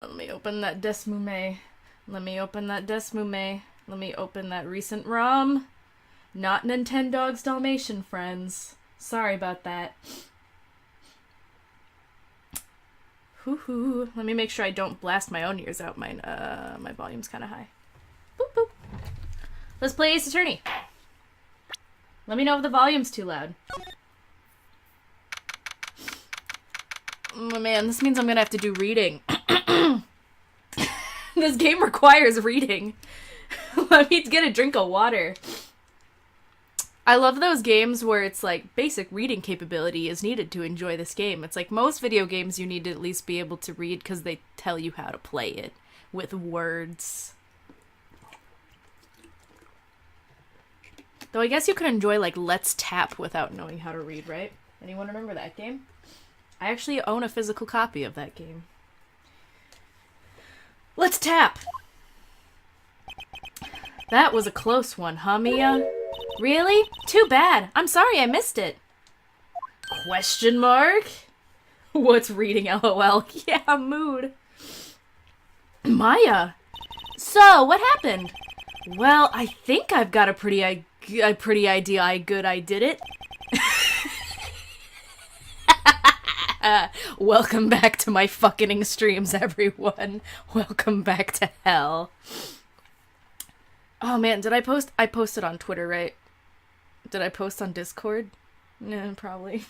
Let me open that Desmume. Let me open that Desmume. Let me open that recent ROM. Not Nintendogs Dalmatian, friends. Sorry about that. Hoo-hoo. Let me make sure I don't blast my own ears out. My volume's kind of high. Boop, boop. Let's play Ace Attorney. Let me know if the volume's too loud. Oh man, this means I'm gonna have to do reading. This game requires reading. Let me get a drink of water. I love those games where it's like basic reading capability is needed to enjoy this game. It's like most video games you need to at least be able to read because they tell you how to play it with words. Though I guess you could enjoy like Let's Tap without knowing how to read, right? Anyone remember that game? I actually own a physical copy of that game. Let's Tap! That was a close one, huh, Mia? Really? Too bad. I'm sorry I missed it. Question mark? What's reading, LOL? Yeah, mood. Maya! So, what happened? Well, I think I've got a pretty idea how good I did it. Welcome back to my fucking streams, everyone. Welcome back to hell. Oh man, did I post? I posted on Twitter, right? Did I post on Discord? No, probably.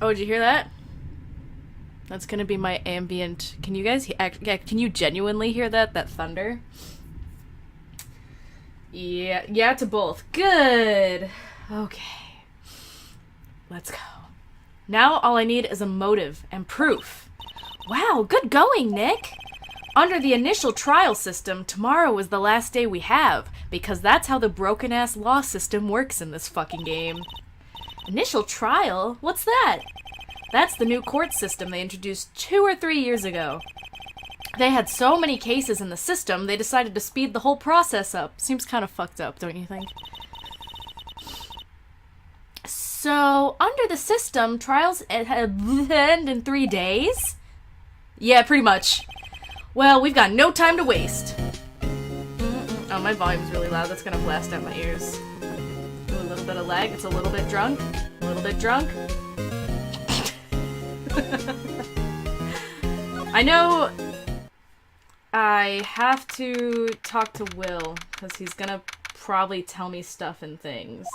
Oh, did you hear that? That's gonna be my ambient. Can you guys can you genuinely hear that? That thunder? Yeah, to both. Good. Okay. Let's go. Now all I need is a motive and proof. Wow, good going, Nick. Under the initial trial system, tomorrow is the last day we have, because that's how the broken-ass law system works in this fucking game. Initial trial? What's that? That's the new court system they introduced 2 or 3 years ago. They had so many cases in the system, they decided to speed the whole process up. Seems kind of fucked up, don't you think? So, under the system, trials end in 3 days? Yeah, pretty much. Well, we've got no time to waste. Oh, my volume's really loud. That's gonna blast out my ears. Ooh, a little bit of lag. It's a little bit drunk. A little bit drunk. I know I have to talk to Will, because he's gonna probably tell me stuff and things.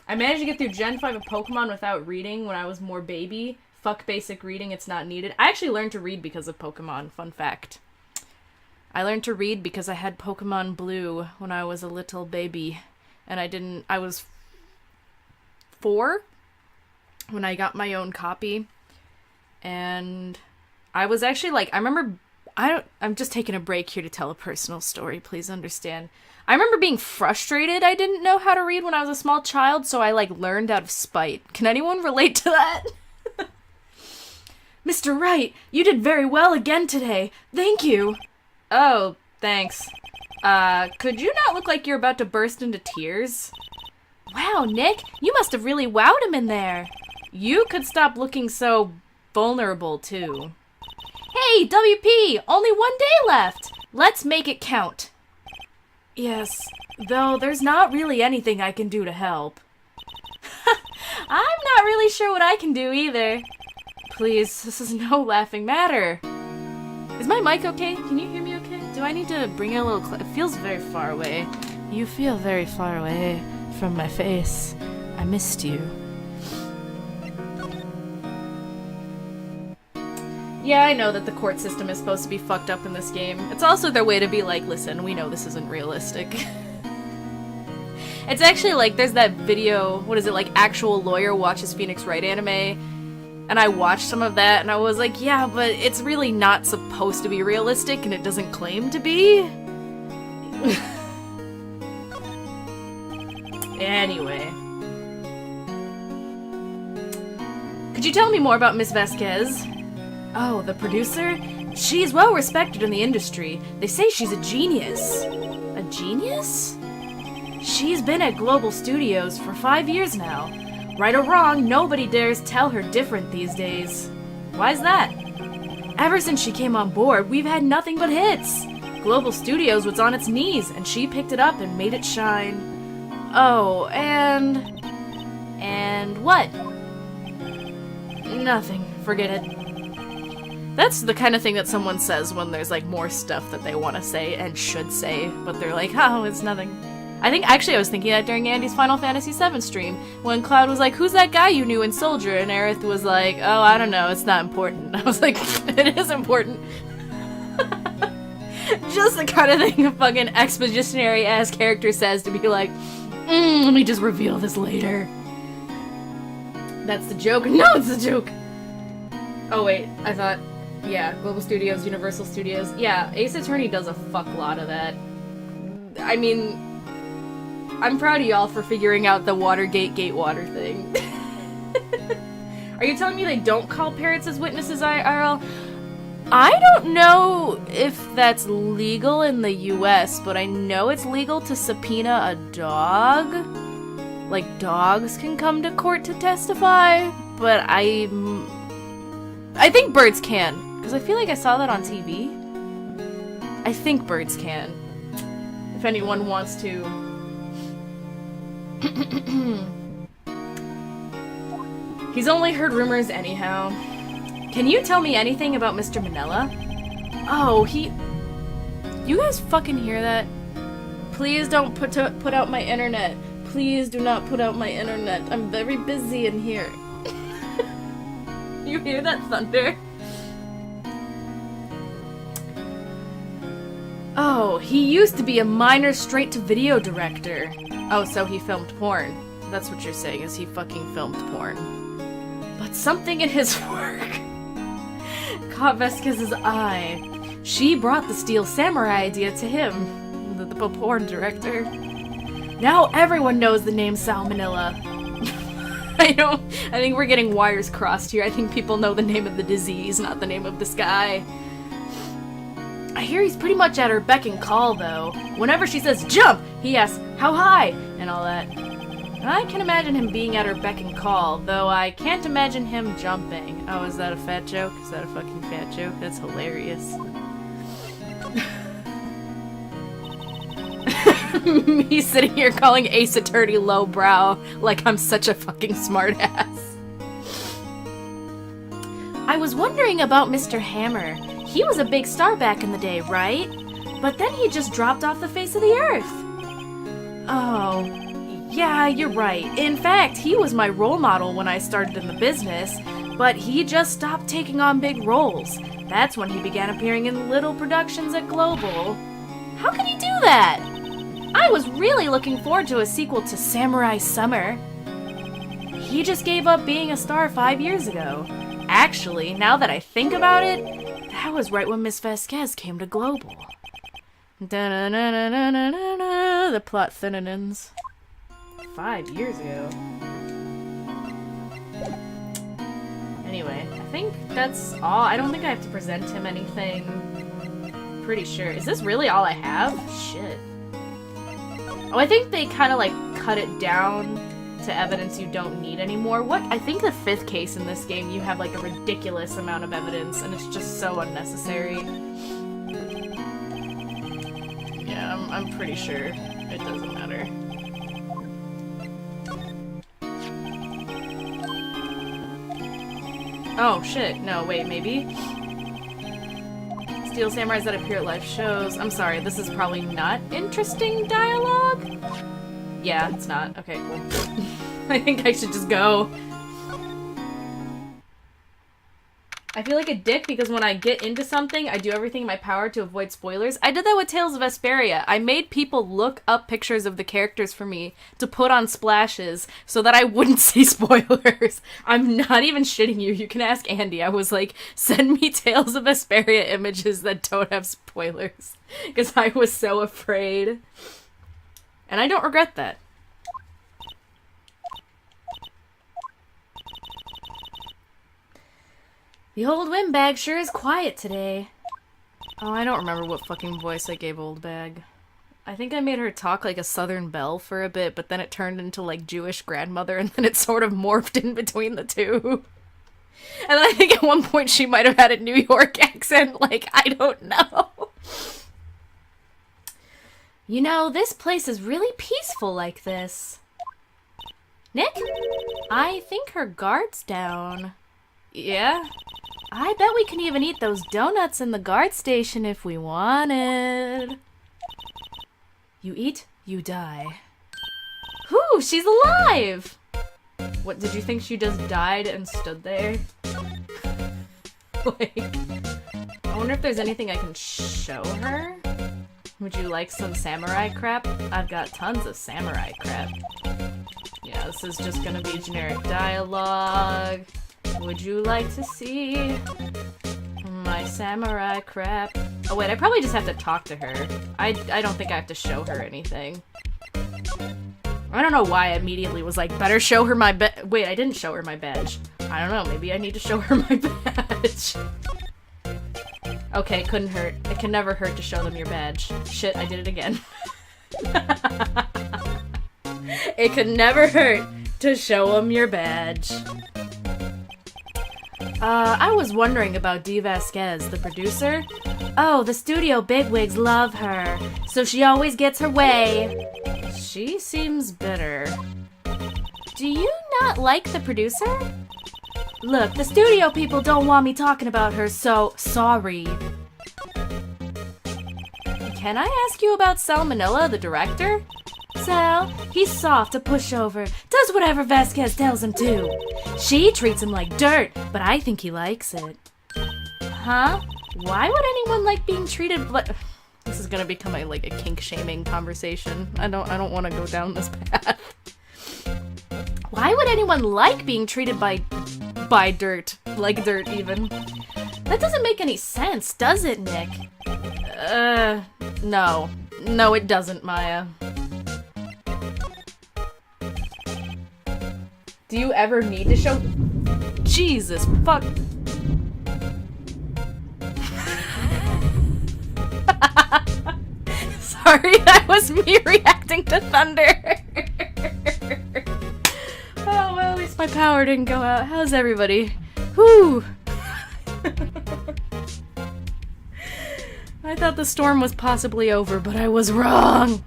I managed to get through Gen 5 of Pokemon without reading when I was more baby. Fuck basic reading, it's not needed. I actually learned to read because of Pokemon, fun fact. I learned to read because I had Pokemon Blue when I was a little baby. And I was 4 when I got my own copy. And I was actually like, I'm just taking a break here to tell a personal story, please understand. I remember being frustrated I didn't know how to read when I was a small child, so I learned out of spite. Can anyone relate to that? Mr. Wright, you did very well again today. Thank you. Oh, thanks. Could you not look like you're about to burst into tears? Wow, Nick, you must have really wowed him in there. You could stop looking so vulnerable, too. Hey, WP, only 1 day left. Let's make it count. Yes, though there's not really anything I can do to help. I'm not really sure what I can do either. Please, this is no laughing matter. Is my mic okay? Can you hear me okay? Do I need to bring it a little it feels very far away. You feel very far away from my face. I missed you. Yeah, I know that the court system is supposed to be fucked up in this game. It's also their way to be like, listen, we know this isn't realistic. It's actually like, there's that video, what is it, like Actual Lawyer Watches Phoenix Wright anime, and I watched some of that, and I was like, yeah, but it's really not supposed to be realistic, and it doesn't claim to be. Anyway. Could you tell me more about Miss Vasquez? Oh, the producer? She's well respected in the industry. They say she's a genius. A genius? She's been at Global Studios for 5 years now. Right or wrong, nobody dares tell her different these days. Why's that? Ever since she came on board, we've had nothing but hits. Global Studios was on its knees, and she picked it up and made it shine. Oh, and what? Nothing. Forget it. That's the kind of thing that someone says when there's, like, more stuff that they want to say and should say, but they're like, oh, it's nothing. I was thinking that during Andy's Final Fantasy VII stream, when Cloud was like, who's that guy you knew in Soldier? And Aerith was like, oh, I don't know, it's not important. I was like, it is important. Just the kind of thing a fucking expositionary-ass character says to be like, let me just reveal this later. That's the joke. No, it's the joke! Oh wait, I thought, yeah, Global Studios, Universal Studios. Yeah, Ace Attorney does a fuck lot of that. I mean, I'm proud of y'all for figuring out the Watergate Gatewater thing. Are you telling me they don't call parrots as witnesses IRL? I don't know if that's legal in the US, but I know it's legal to subpoena a dog. Like, dogs can come to court to testify, but I think birds can, because I feel like I saw that on TV. I think birds can. If anyone wants to. He's only heard rumors anyhow. Can you tell me anything about Mr. Manila? Oh, You guys fucking hear that? Please don't put out my internet. Please do not put out my internet. I'm very busy in here. You hear that thunder? Oh, he used to be a minor straight-to-video director. Oh, so he filmed porn. That's what you're saying, is he fucking filmed porn. But something in his work caught Vasquez's eye. She brought the Steel Samurai idea to him, the porn director. Now everyone knows the name Sal Manila. I think we're getting wires crossed here. I think people know the name of the disease, not the name of this guy. I hear he's pretty much at her beck and call, though. Whenever she says, jump, he asks, how high, and all that. I can imagine him being at her beck and call, though I can't imagine him jumping. Oh, is that a fat joke? Is that a fucking fat joke? That's hilarious. Me sitting here calling Ace Attorney lowbrow like I'm such a fucking smartass. I was wondering about Mr. Hammer. He was a big star back in the day, right? But then he just dropped off the face of the earth. Oh, yeah, you're right. In fact, he was my role model when I started in the business, but he just stopped taking on big roles. That's when he began appearing in little productions at Global. How could he do that? I was really looking forward to a sequel to Samurai Summer. He just gave up being a star 5 years ago. Actually, now that I think about it, that was right when Miss Vasquez came to Global. Da-na-na-na-na-na-na, the plot thinnens. 5 years ago. Anyway, I think that's all. I don't think I have to present him anything. Pretty sure. Is this really all I have? Shit. Oh, I think they kind of like cut it down to evidence you don't need anymore. I think the 5th case in this game, you have like a ridiculous amount of evidence, and it's just so unnecessary. Yeah, I'm pretty sure it doesn't matter. Oh, shit. No, wait, maybe? Steel Samurais that appear at live shows. I'm sorry, this is probably not interesting dialogue? Yeah, it's not. Okay, cool. I think I should just go. I feel like a dick because when I get into something, I do everything in my power to avoid spoilers. I did that with Tales of Vesperia. I made people look up pictures of the characters for me to put on splashes so that I wouldn't see spoilers. I'm not even shitting you. You can ask Andy. I was like, send me Tales of Vesperia images that don't have spoilers. Because I was so afraid. And I don't regret that. The old windbag sure is quiet today. Oh, I don't remember what fucking voice I gave old bag. I think I made her talk like a Southern belle for a bit, but then it turned into like Jewish grandmother, and then it sort of morphed in between the two. And then I think at one point she might have had a New York accent, like, I don't know. You know, this place is really peaceful like this. Nick? I think her guard's down. Yeah? I bet we can even eat those donuts in the guard station if we wanted. You eat, you die. Whew, she's alive! What, did you think she just died and stood there? Like, I wonder if there's anything I can show her? Would you like some samurai crap? I've got tons of samurai crap. Yeah, this is just gonna be generic dialogue. Would you like to see my samurai crap? Oh wait, I probably just have to talk to her. I don't think I have to show her anything. I don't know why I immediately was like, better show her my wait, I didn't show her my badge. I don't know, maybe I need to show her my badge. Okay, couldn't hurt. It can never hurt to show them your badge. Shit, I did it again. It could never hurt to show them your badge. I was wondering about Dee Vasquez, the producer. Oh, the studio bigwigs love her, so she always gets her way. She seems bitter. Do you not like the producer? Look, the studio people don't want me talking about her, so sorry. Can I ask you about Salmonella, the director? Sal, he's soft, a pushover, does whatever Vasquez tells him to. She treats him like dirt, but I think he likes it. Huh? Why would anyone like being treated like... This is gonna become a kink-shaming conversation. I don't want to go down this path. Why would anyone like being treated by dirt? Like dirt, even. That doesn't make any sense, does it, Nick? No. No, it doesn't, Maya. Do you ever need to show... Jesus, fuck. Sorry, that was me reacting to thunder. Oh, well, at least my power didn't go out. How's everybody? Whew. I thought the storm was possibly over, but I was wrong.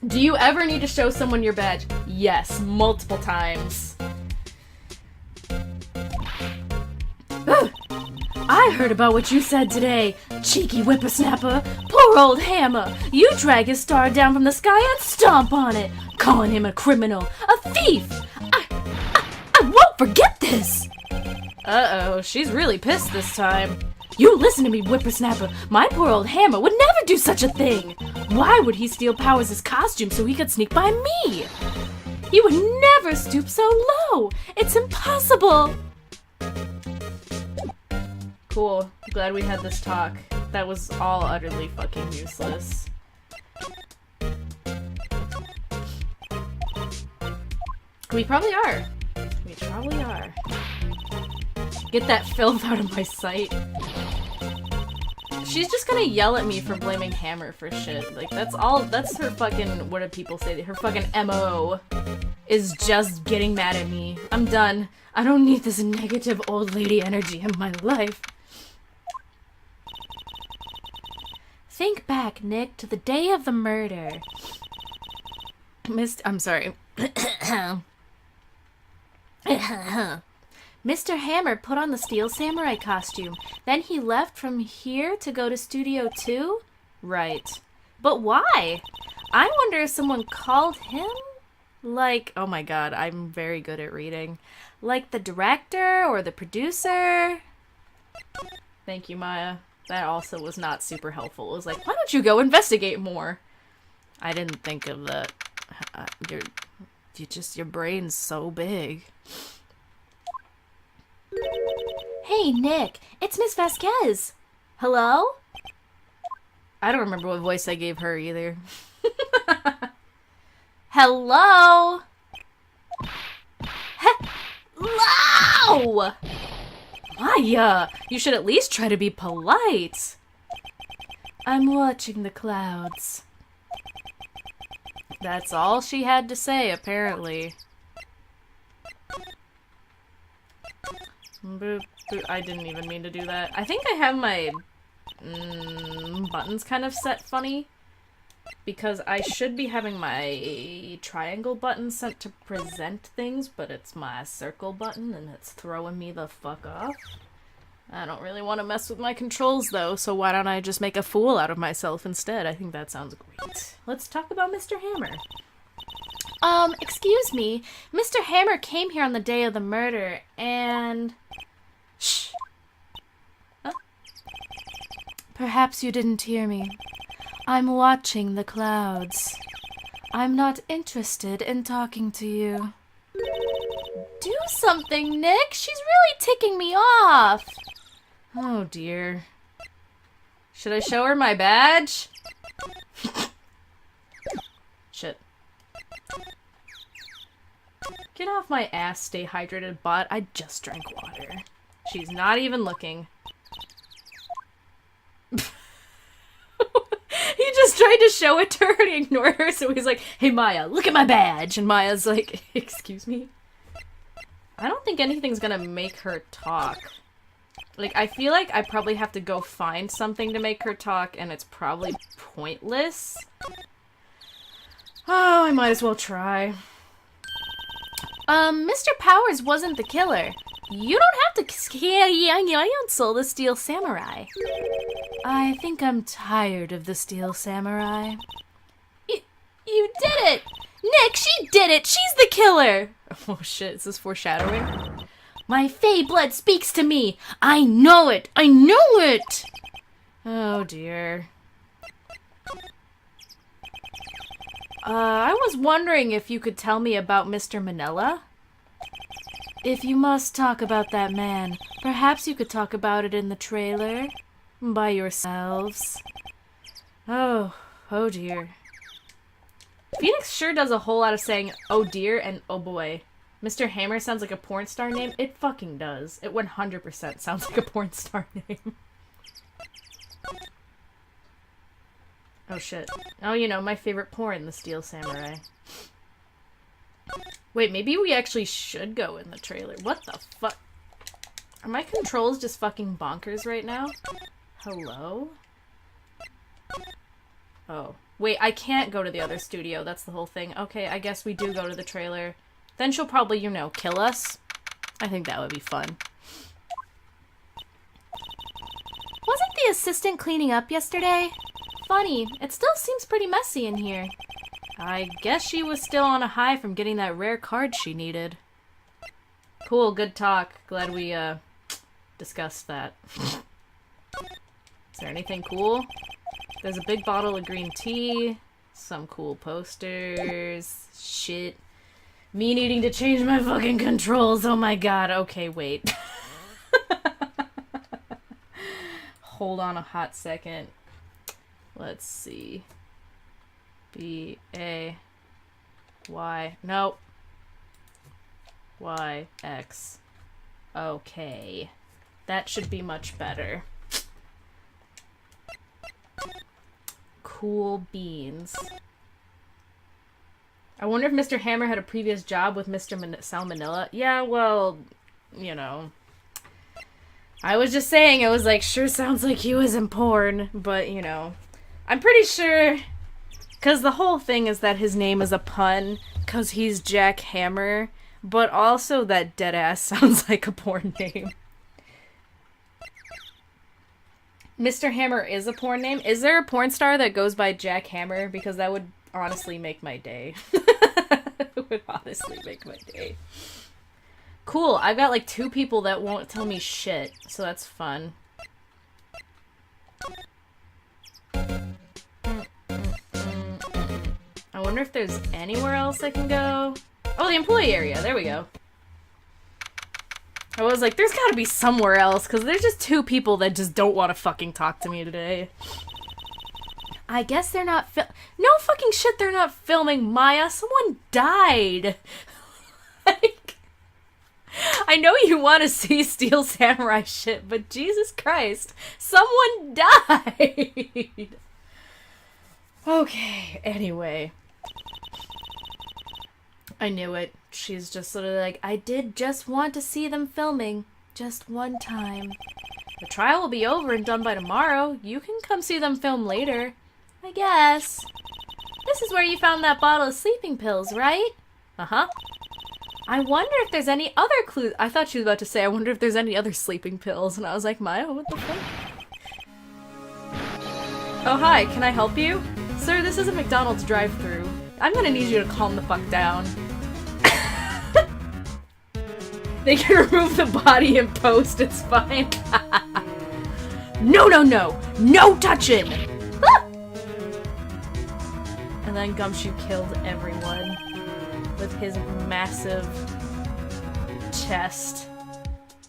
Do you ever need to show someone your badge? Yes, multiple times. I heard about what you said today, cheeky whippersnapper. Poor old Hammer. You drag his star down from the sky and stomp on it, calling him a criminal, a thief. I won't forget this. Uh-oh, she's really pissed this time. You listen to me, whippersnapper. My poor old Hammer would never do such a thing. Why would he steal Powers' costume so he could sneak by me? He would never stoop so low. It's impossible. Cool. Glad we had this talk. That was all utterly fucking useless. We probably are. We probably are. Get that filth out of my sight. She's just gonna yell at me for blaming Hammer for shit. Like, that's her fucking, what do people say? Her fucking MO is just getting mad at me. I'm done. I don't need this negative old lady energy in my life. Think back, Nick, to the day of the murder. I'm sorry. Mr. Hammer put on the Steel Samurai costume. Then he left from here to go to Studio 2? Right. But why? I wonder if someone called him? Like, oh my god, I'm very good at reading. Like the director or the producer? Thank you, Maya. That also was not super helpful. It was like, why don't you go investigate more? I didn't think of that. Your brain's so big. Hey, Nick. It's Miss Vasquez. Hello? I don't remember what voice I gave her either. Hello? Hello! Maya, you should at least try to be polite. I'm watching the clouds. That's all she had to say, apparently. Boop, boop. I didn't even mean to do that. I think I have my buttons kind of set funny. Because I should be having my triangle button set to present things, but it's my circle button and it's throwing me the fuck off. I don't really want to mess with my controls though, so why don't I just make a fool out of myself instead? I think that sounds great. Let's talk about Mr. Hammer. Excuse me. Mr. Hammer came here on the day of the murder, and... Shh. Huh? Perhaps you didn't hear me. I'm watching the clouds. I'm not interested in talking to you. Do something, Nick! She's really ticking me off! Oh dear. Should I show her my badge? Shit. Get off my ass, stay hydrated, butt. I just drank water. She's not even looking. He just tried to show it to her and he ignored her, so he's like, hey Maya, look at my badge! And Maya's like, excuse me? I don't think anything's gonna make her talk. Like, I feel like I probably have to go find something to make her talk, and it's probably pointless. Oh, I might as well try. Mr. Powers wasn't the killer. You don't have to cancel the Steel Samurai. I think I'm tired of the Steel Samurai. You did it! Nick, she did it! She's the killer! Oh shit, is this foreshadowing? My Fey blood speaks to me! I know it! I know it! Oh dear. I was wondering if you could tell me about Mr. Manila? If you must talk about that man, perhaps you could talk about it in the trailer? By yourselves. Oh dear. Phoenix sure does a whole lot of saying, oh dear and oh boy. Mr. Hammer sounds like a porn star name? It fucking does. It 100% sounds like a porn star name. Oh shit. Oh, you know, my favorite porn, the Steel Samurai. Wait, maybe we actually should go in the trailer. What the fuck? Are my controls just fucking bonkers right now? Hello? Oh. Wait, I can't go to the other studio. That's the whole thing. Okay, I guess we do go to the trailer. Then she'll probably, you know, kill us. I think that would be fun. Wasn't the assistant cleaning up yesterday? Funny, it still seems pretty messy in here. I guess she was still on a high from getting that rare card she needed. Cool, good talk. Glad we, discussed that. Is there anything cool? There's a big bottle of green tea. Some cool posters. Shit. Me needing to change my fucking controls. Oh my god. Okay, wait. Hold on a hot second. Let's see. B-A-Y. Nope. Y-X. Okay. That should be much better. Cool beans. I wonder if Mr. Hammer had a previous job with Mr. Salmonella. Yeah, well, you know. I was just saying, it was like, sure sounds like he was in porn, but, you know. I'm pretty sure, because the whole thing is that his name is a pun, because he's Jack Hammer, but also that deadass sounds like a porn name. Mr. Hammer is a porn name. Is there a porn star that goes by Jack Hammer? Because that would honestly make my day. It would honestly make my day. Cool, I've got like 2 people that won't tell me shit, so that's fun. I wonder if there's anywhere else I can go. Oh, the employee area, there we go. I was like, there's gotta be somewhere else, because there's just 2 people that just don't want to fucking talk to me today. I guess they're not no fucking shit, they're not filming, Maya. Someone died. Like, I know you want to see Steel Samurai shit, but Jesus Christ, someone died. Okay, anyway. I knew it. She's just sort of like, I did just want to see them filming. Just one time. The trial will be over and done by tomorrow. You can come see them film later. I guess. This is where you found that bottle of sleeping pills, right? Uh-huh. I wonder if there's any other clues. I thought she was about to say, I wonder if there's any other sleeping pills. And I was like, Maya, what the fuck? Oh, hi. Can I help you? Sir, this is a McDonald's drive-thru. I'm gonna need you to calm the fuck down. They can remove the body in post, it's fine. No, no, no! No touching! And then Gumshoe killed everyone with his massive chest.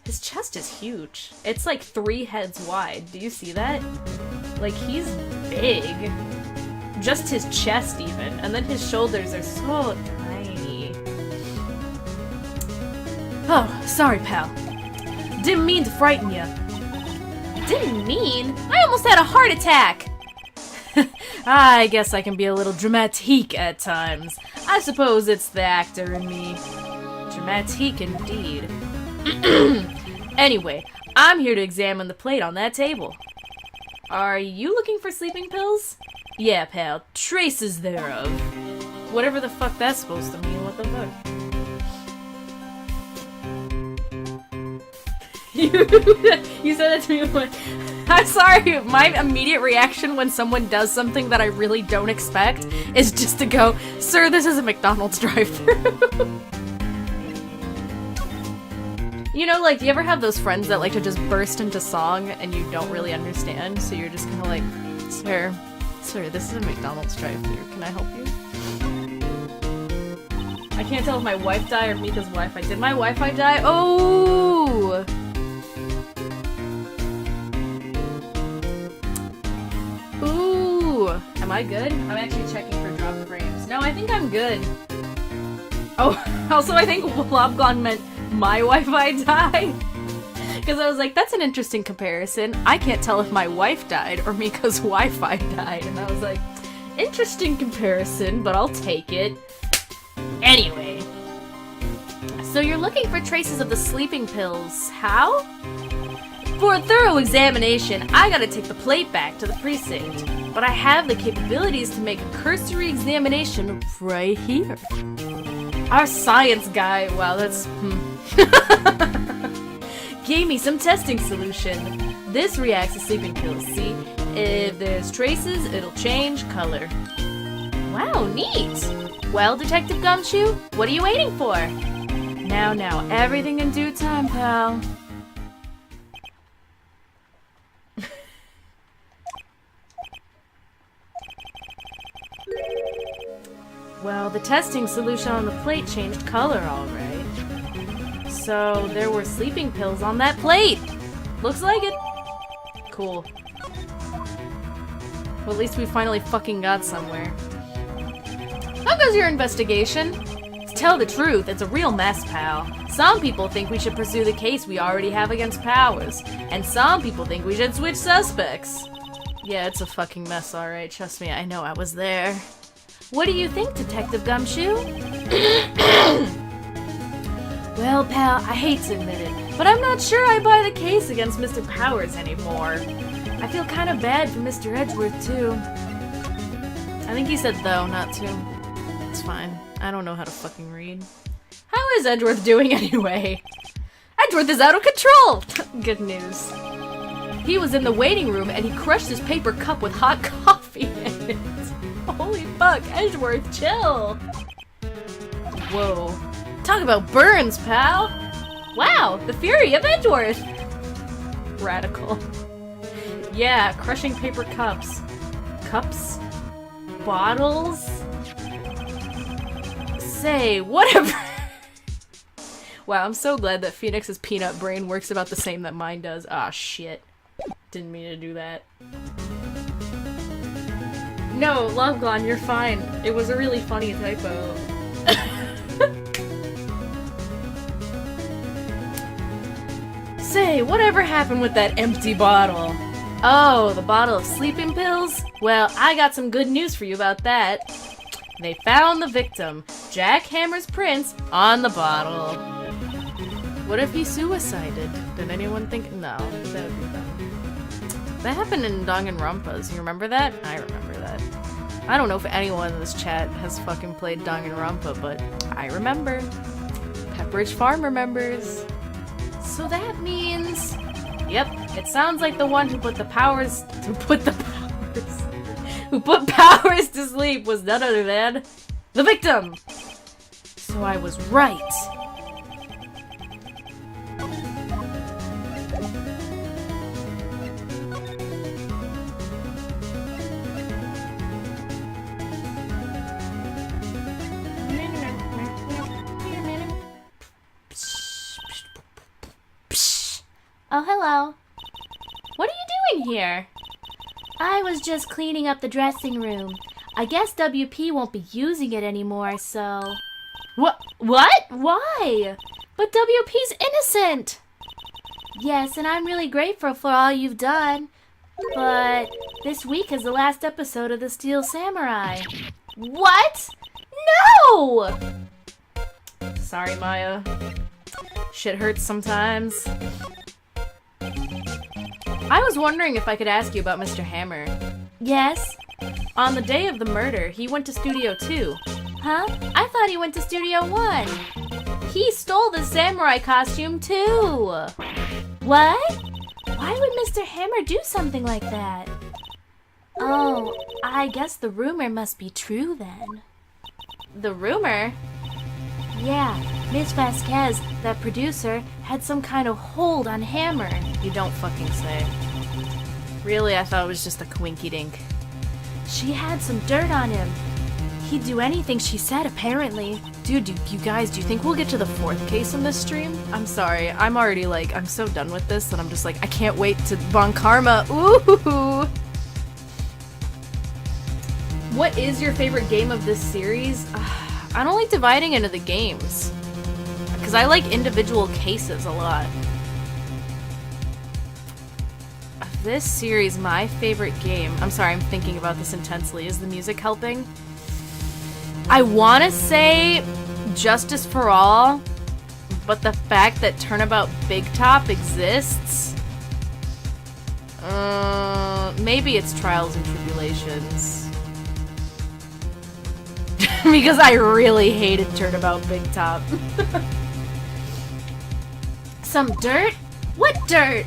His chest is huge. It's like 3 heads wide. Do you see that? Like, he's big. Just his chest, even. And then his shoulders are so tiny. Oh, sorry, pal. Didn't mean to frighten you. Didn't mean? I almost had a heart attack! I guess I can be a little dramatique at times. I suppose it's the actor in me. Dramatique indeed. Anyway, I'm here to examine the plate on that table. Are you looking for sleeping pills? Yeah, pal. Traces thereof. Whatever the fuck that's supposed to mean, what the fuck? You said that to me when... I'm sorry, my immediate reaction when someone does something that I really don't expect is just to go, Sir, this is a McDonald's drive-thru. You know, like, do you ever have those friends that like to just burst into song and you don't really understand? So you're just kind of like, Sir, this is a McDonald's drive-thru. Can I help you? I can't tell if my wife died or Mika's Wi-Fi. Did my Wi-Fi die? Oh! Ooh! Am I good? I'm actually checking for drop frames. No, I think I'm good. Oh, also I think Lobgon meant my Wi-Fi died. Because I was like, that's an interesting comparison. I can't tell if my wife died or Mika's Wi-Fi died. And I was like, interesting comparison, but I'll take it. Anyway. So you're looking for traces of the sleeping pills. How? For a thorough examination, I gotta take the plate back to the precinct. But I have the capabilities to make a cursory examination right here. Our science guy, wow, that's... gave me some testing solution. This reacts to sleeping pills, see? If there's traces, it'll change color. Wow, neat! Well, Detective Gumshoe, what are you waiting for? Now, everything in due time, pal. Well, the testing solution on the plate changed color, alright. So, there were sleeping pills on that plate! Looks like it. Cool. Well, at least we finally fucking got somewhere. How goes your investigation? To tell the truth, it's a real mess, pal. Some people think we should pursue the case we already have against Powers, and some people think we should switch suspects. Yeah, it's a fucking mess, alright. Trust me, I know, I was there. What do you think, Detective Gumshoe? Well, pal, I hate to admit it, but I'm not sure I buy the case against Mr. Powers anymore. I feel kind of bad for Mr. Edgeworth, too. I think he said though, not to. It's fine. I don't know how to fucking read. How is Edgeworth doing anyway? Edgeworth is out of control! Good news. He was in the waiting room and he crushed his paper cup with hot coffee in it. Holy fuck, Edgeworth, chill! Whoa. Talk about burns, pal! Wow, the fury of Edgeworth! Radical. Yeah, crushing paper cups. Cups? Bottles? Say, whatever! Wow, I'm so glad that Phoenix's peanut brain works about the same that mine does. Ah, shit. Didn't mean to do that. No, Loveglon, you're fine. It was a really funny typo. Say, whatever happened with that empty bottle? Oh, the bottle of sleeping pills? Well, I got some good news for you about that. They found the victim, Jack Hammer's prints, on the bottle. What if he suicided? Did anyone think? No, that would be dumb. That happened in Danganronpas. You remember that? I remember that. I don't know if anyone in this chat has fucking played Danganronpa, but I remember. Pepperidge Farm remembers. So that means... Yep, it sounds like the one who put powers to sleep was none other than the victim. So I was right. Oh, hello. What are you doing here? I was just cleaning up the dressing room. I guess WP won't be using it anymore, so... What? Why? But WP's innocent! Yes, and I'm really grateful for all you've done. But this week is the last episode of The Steel Samurai. What? No! Sorry, Maya. Shit hurts sometimes. I was wondering if I could ask you about Mr. Hammer. Yes? On the day of the murder, he went to Studio 2. Huh? I thought he went to Studio 1. He stole the samurai costume too. What? Why would Mr. Hammer do something like that? Oh, I guess the rumor must be true then. The rumor? Yeah, Miss Vasquez, that producer, had some kind of hold on Hammer. You don't fucking say. Really, I thought it was just a coinky-dink. She had some dirt on him. He'd do anything she said, apparently. Dude, you guys, do you think we'll get to the 4th case in this stream? I'm sorry, I'm already like, I'm so done with this that I'm just like, I can't wait to Von Karma. Ooh! What is your favorite game of this series? I don't like dividing into the games. Because I like individual cases a lot. Of this series, my favorite game... I'm sorry, I'm thinking about this intensely. Is the music helping? I want to say Justice for All, but the fact that Turnabout Big Top exists... maybe it's Trials and Tribulations. Because I really hated Turnabout Big Top. Some dirt? What dirt?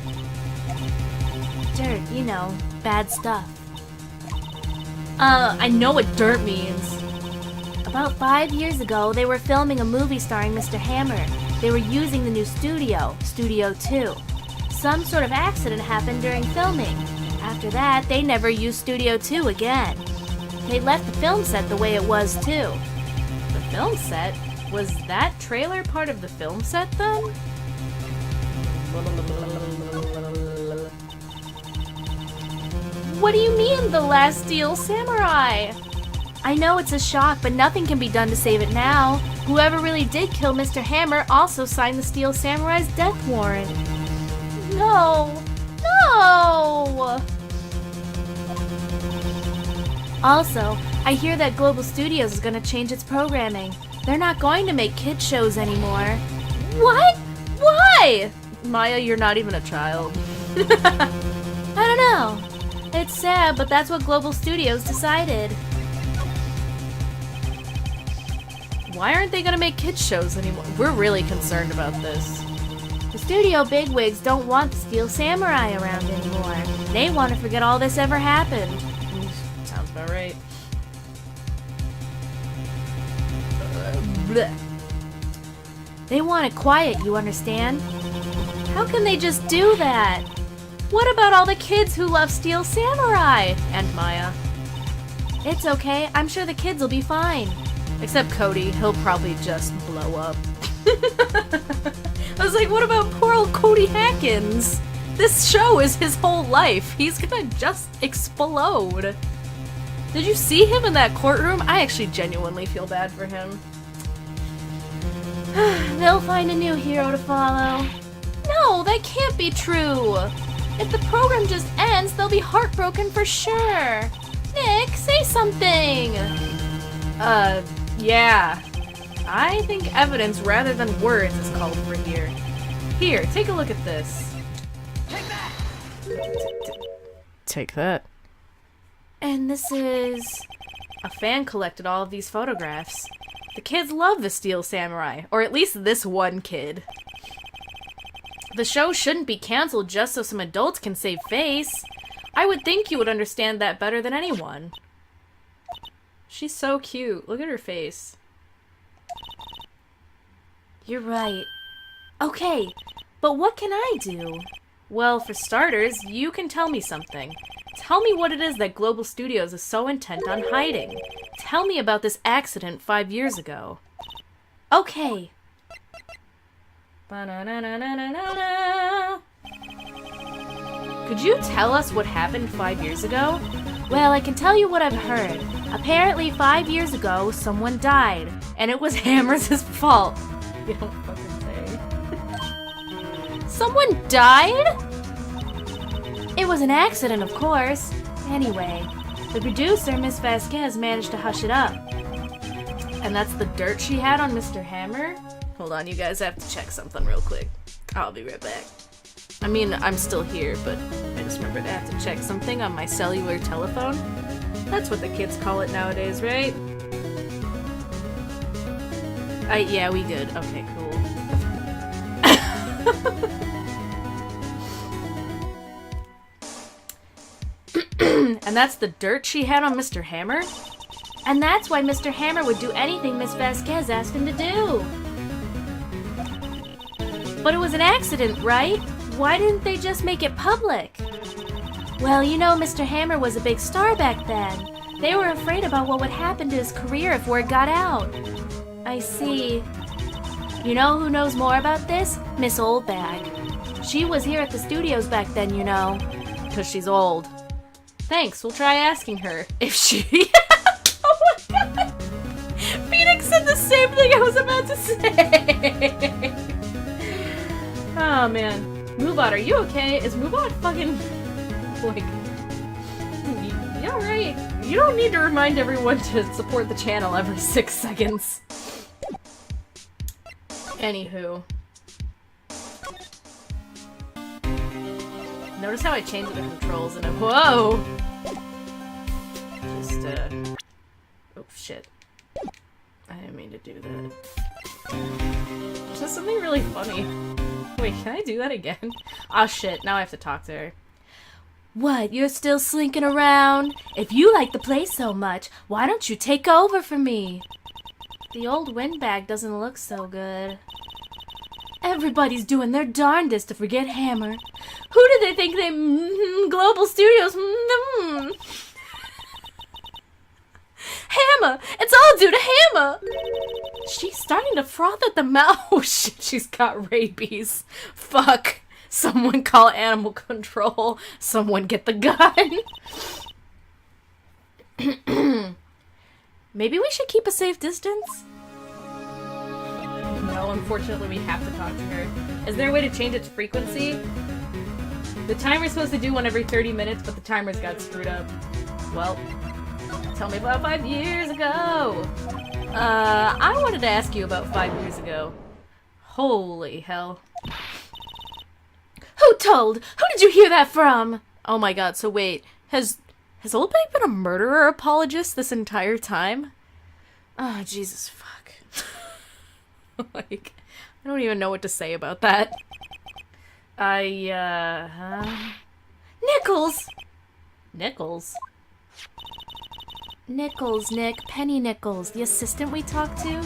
Dirt, you know, bad stuff. I know what dirt means. About 5 years ago, they were filming a movie starring Mr. Hammer. They were using the new studio, Studio 2. Some sort of accident happened during filming. After that, they never used Studio 2 again. They left the film set the way it was, too. The film set? Was that trailer part of the film set, then? What do you mean, The Last Steel Samurai? I know it's a shock, but nothing can be done to save it now. Whoever really did kill Mr. Hammer also signed the Steel Samurai's death warrant. No! No! Also, I hear that Global Studios is going to change its programming. They're not going to make kid shows anymore. What? Why? Maya, you're not even a child. I don't know. It's sad, but that's what Global Studios decided. Why aren't they going to make kids shows anymore? We're really concerned about this. The studio bigwigs don't want the Steel Samurai around anymore. They want to forget all this ever happened. Sounds about right. Blech. They want it quiet, you understand? How can they just do that? What about all the kids who love Steel Samurai? And Maya. It's okay, I'm sure the kids will be fine. Except Cody, he'll probably just blow up. I was like, what about poor old Cody Hackins? This show is his whole life. He's gonna just explode. Did you see him in that courtroom? I actually genuinely feel bad for him. They'll find a new hero to follow. No, that can't be true. If the program just ends, they'll be heartbroken for sure. Nick, say something. Yeah. I think evidence rather than words is called for here. Here, take a look at this. Take that! Take that. And this is... A fan collected all of these photographs. The kids love the Steel Samurai, or at least this one kid. The show shouldn't be canceled just so some adults can save face. I would think you would understand that better than anyone. She's so cute. Look at her face. You're right. Okay, but what can I do? Well, for starters, you can tell me something. Tell me what it is that Global Studios is so intent on hiding. Tell me about this accident 5 years ago. Okay. Ba-na-na-na-na-na-na. Could you tell us what happened 5 years ago? Well, I can tell you what I've heard. Apparently 5 years ago, someone died. And it was Hammer's fault. You don't fucking say. Someone died? It was an accident, of course. Anyway, the producer, Miss Vasquez, managed to hush it up. And that's the dirt she had on Mr. Hammer? Hold on, you guys have to check something real quick. I'll be right back. I mean, I'm still here, but I just remembered I have to check something on my cellular telephone. That's what the kids call it nowadays, right? Yeah, we good. Okay, cool. And that's the dirt she had on Mr. Hammer? And that's why Mr. Hammer would do anything Miss Vasquez asked him to do. But it was an accident, right? Why didn't they just make it public? Well, you know, Mr. Hammer was a big star back then. They were afraid about what would happen to his career if word got out. I see. You know who knows more about this? Miss Oldbag. She was here at the studios back then, you know. 'Cause she's old. Thanks, we'll try asking her if she... Oh my god! Phoenix said the same thing I was about to say! Oh man. Moobot, are you okay? Is Moobot fucking... like... You alright? You don't need to remind everyone to support the channel every 6 seconds. Anywho. Notice how I changed the controls and whoa! Just, oh shit. I didn't mean to do that. Just something really funny. Wait, can I do that again? Oh shit, now I have to talk to her. What, you're still slinking around? If you like the place so much, why don't you take over for me? The old windbag doesn't look so good. Everybody's doing their darndest to forget Hammer. Who do they think they... Global Studios... Hammer! It's all due to Hammer! She's starting to froth at the mouth. Oh shit, she's got rabies. Fuck. Someone call animal control. Someone get the gun. Maybe we should keep a safe distance? No, unfortunately we have to talk to her. Is there a way to change its frequency? The timer's supposed to do one every 30 minutes, but the timer's got screwed up. Well, tell me about 5 years ago. I wanted to ask you about 5 years ago. Holy hell. Who told? Who did you hear that from? Oh my god, so wait, has Oldbag been a murderer apologist this entire time? Oh, Jesus fuck. Like, I don't even know what to say about that. Nichols! Nichols? Nichols, Nick. Penny Nichols, the assistant we talked to.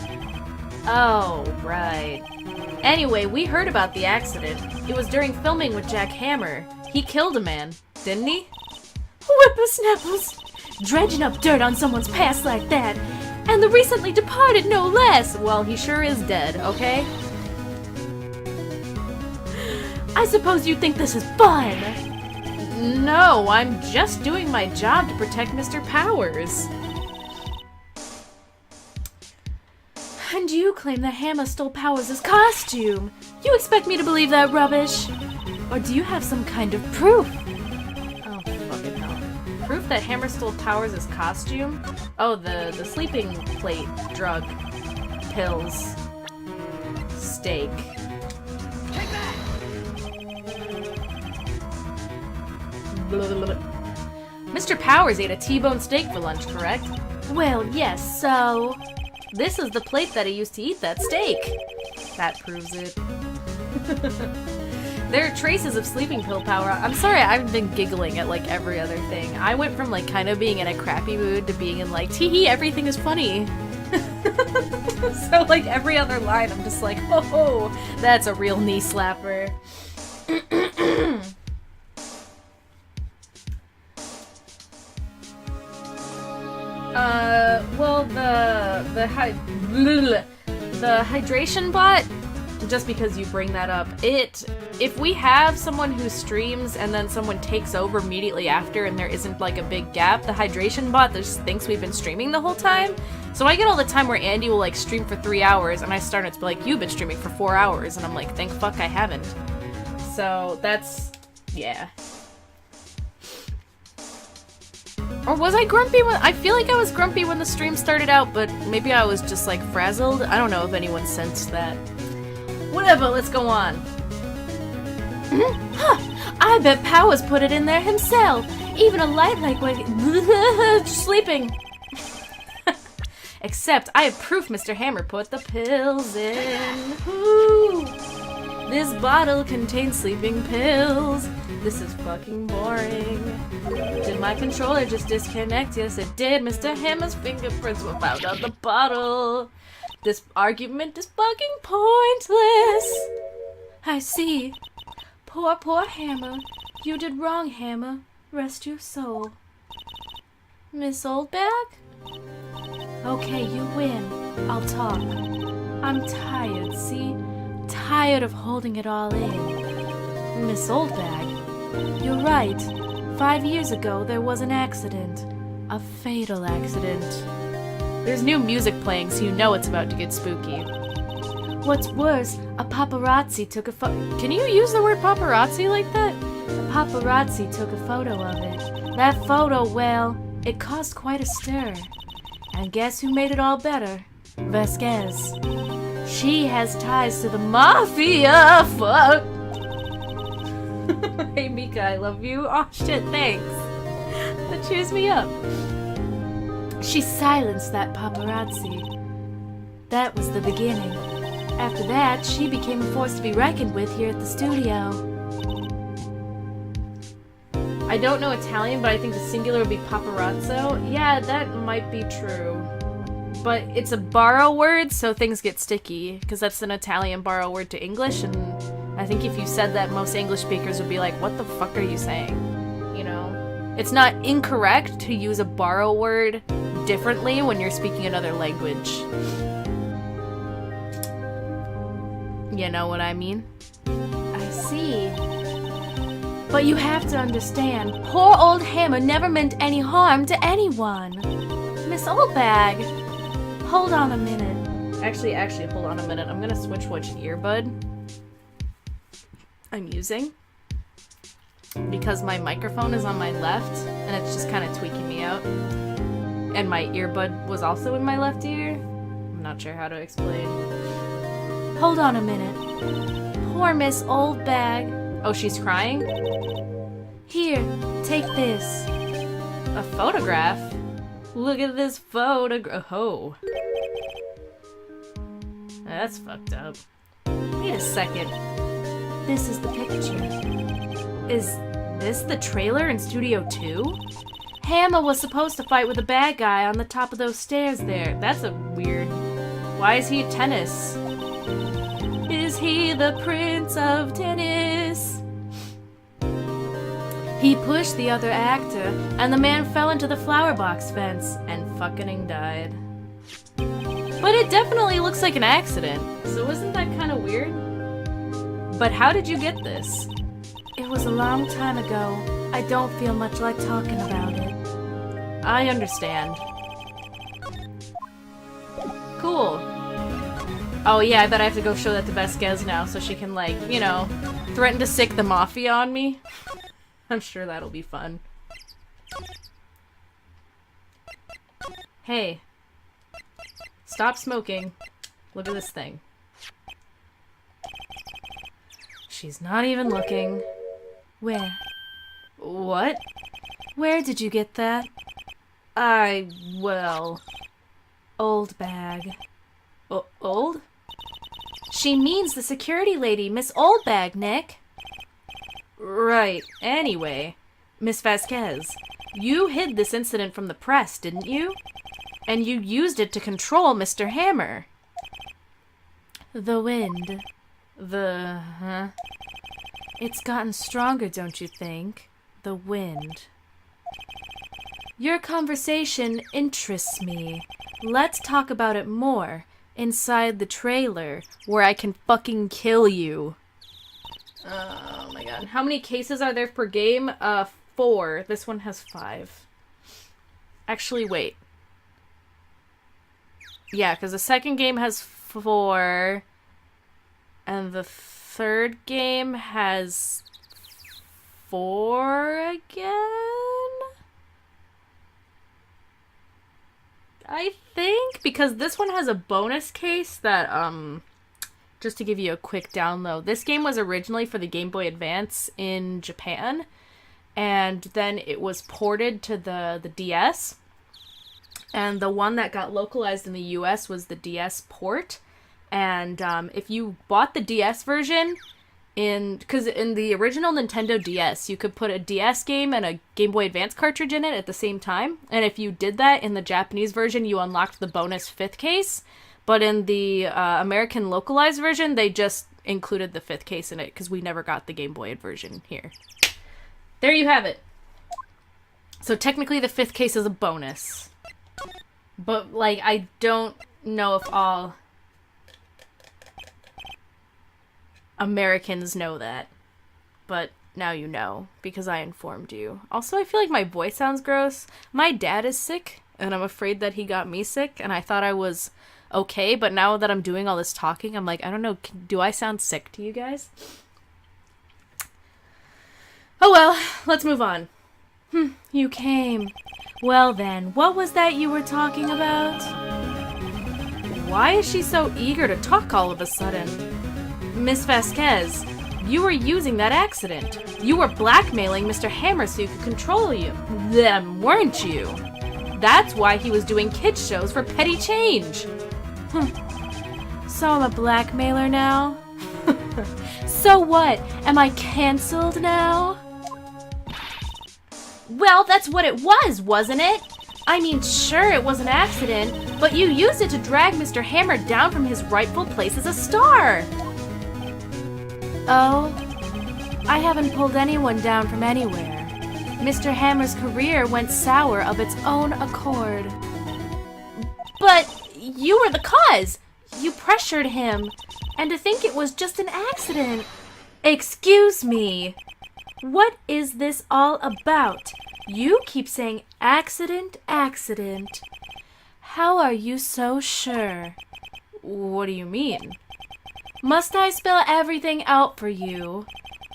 Oh, right. Anyway, we heard about the accident. It was during filming with Jack Hammer. He killed a man, didn't he? Whippersnappers! Dredging up dirt on someone's past like that. And the recently departed, no less! Well, he sure is dead, okay? I suppose you think this is fun! No, I'm just doing my job to protect Mr. Powers. And you claim that Hammer stole Powers' costume! You expect me to believe that rubbish? Or do you have some kind of proof? Oh, fucking hell. proof that Hammer stole Powers' costume? Oh, the sleeping plate drug. Pills. Steak. Take that! Blah, blah, blah. Mr. Powers ate a T-bone steak for lunch, correct? Well, yes, so... This is the plate that he used to eat that steak. That proves it. There are traces of sleeping pill power. I'm sorry, I've been giggling at like every other thing. I went from like kind of being in a crappy mood to being in like, tee-hee, everything is funny. So like every other line, I'm just like, oh, that's a real knee slapper. Well, the hydration bot, just because you bring that up, if we have someone who streams and then someone takes over immediately after and there isn't like a big gap, the hydration bot just thinks we've been streaming the whole time. So I get all the time where Andy will like stream for 3 hours and I start to be like, you've been streaming for 4 hours, and I'm like, thank fuck I haven't. So that's, yeah. Or was I grumpy when- I feel like I was grumpy when the stream started out, but maybe I was just like frazzled. I don't know if anyone sensed that. Whatever, let's go on. I bet Powers put it in there himself. Even a light like Sleeping. Except I have proof Mr. Hammer put the pills in. Ooh. This bottle contains sleeping pills. This is fucking boring. Did my controller just disconnect? Yes, it did. Mr. Hammer's fingerprints were found on the bottle. This argument is fucking pointless. I see. Poor Hammer. You did wrong, Hammer. Rest your soul. Miss Oldbag? Okay, you win. I'll talk. I'm tired, see? Tired of holding it all in. Miss Oldbag, you're right. 5 years ago, there was an accident. A fatal accident. There's new music playing, so you know it's about to get spooky. What's worse, a paparazzi took a Can you use the word paparazzi like that? A paparazzi took a photo of it. That photo, well, it caused quite a stir. And guess who made it all better? Vasquez. She has ties to the mafia. Fuck. Hey Mika, I love you. Oh shit, thanks. That cheers me up. She silenced that paparazzi. That was the beginning. After that, she became a force to be reckoned with here at the studio. I don't know Italian, but I think the singular would be paparazzo. Yeah, that might be true. But it's a borrow word, so things get sticky, because that's an Italian borrow word to English, and I think if you said that, most English speakers would be like, what the fuck are you saying? You know? It's not incorrect to use a borrow word differently when you're speaking another language. You know what I mean? I see. But you have to understand, poor old Hammer never meant any harm to anyone. Miss Oldbag, hold on a minute. Actually, hold on a minute. I'm gonna switch which earbud I'm using. Because my microphone is on my left, and it's just kind of tweaking me out. And my earbud was also in my left ear. I'm not sure how to explain. Hold on a minute. Poor Miss Oldbag. Oh, she's crying? Here, take this. A photograph? Look at this photograph. Oh. That's fucked up. Wait a second. This is the picture. Is this the trailer in Studio 2? Hammer was supposed to fight with a bad guy on the top of those stairs there. That's a weird... Why is he at tennis? Is he the prince of tennis? He pushed the other actor, and the man fell into the flower box fence and fucking died. But it definitely looks like an accident, so isn't that kind of weird? But how did you get this? It was a long time ago. I don't feel much like talking about it. I understand. Cool. Oh yeah, I bet I have to go show that to Vasquez now so she can, like, you know, threaten to sick the mafia on me. I'm sure that'll be fun. Hey. Stop smoking. Look at this thing. She's not even looking. Where? What? Where did you get that? Well... Old bag. Old? She means the security lady, Miss Oldbag, Nick. Right. Anyway, Miss Vasquez, you hid this incident from the press, didn't you? And you used it to control Mr. Hammer. The wind. Huh? It's gotten stronger, don't you think? The wind. Your conversation interests me. Let's talk about it more inside the trailer Where I can fucking kill you. Oh my god. How many cases are there per game? 4. This one has 5. Actually, wait. Yeah, because the second game has 4. And the third game has 4 again? I think, because this one has a bonus case that, just to give you a quick download, this game was originally for the Game Boy Advance in Japan, and then it was ported to the DS, and the one that got localized in the US was the DS port, and if you bought the DS version, because in the original Nintendo DS, you could put a DS game and a Game Boy Advance cartridge in it at the same time. And if you did that in the Japanese version, you unlocked the bonus 5th case. But in the American localized version, they just included the 5th case in it because we never got the Game Boy version here. There you have it. So technically the 5th case is a bonus. But, like, I don't know if all Americans know that, but now you know, because I informed you. Also, I feel like my voice sounds gross. My dad is sick, and I'm afraid that he got me sick, and I thought I was okay, but now that I'm doing all this talking, I'm like, I don't know, do I sound sick to you guys? Oh well, let's move on. You came. Well then, what was that you were talking about? Why is she so eager to talk all of a sudden? Miss Vasquez, you were using that accident. You were blackmailing Mr. Hammer so he could control them, weren't you? That's why he was doing kids shows for petty change. So I'm a blackmailer now? So what? Am I cancelled now? Well, that's what it was, wasn't it? I mean, sure, it was an accident, but you used it to drag Mr. Hammer down from his rightful place as a star. Oh, I haven't pulled anyone down from anywhere. Mr. Hammer's career went sour of its own accord. But you were the cause. You pressured him, and to think it was just an accident. Excuse me. What is this all about? You keep saying accident, accident. How are you so sure? What do you mean? Must I spell everything out for you?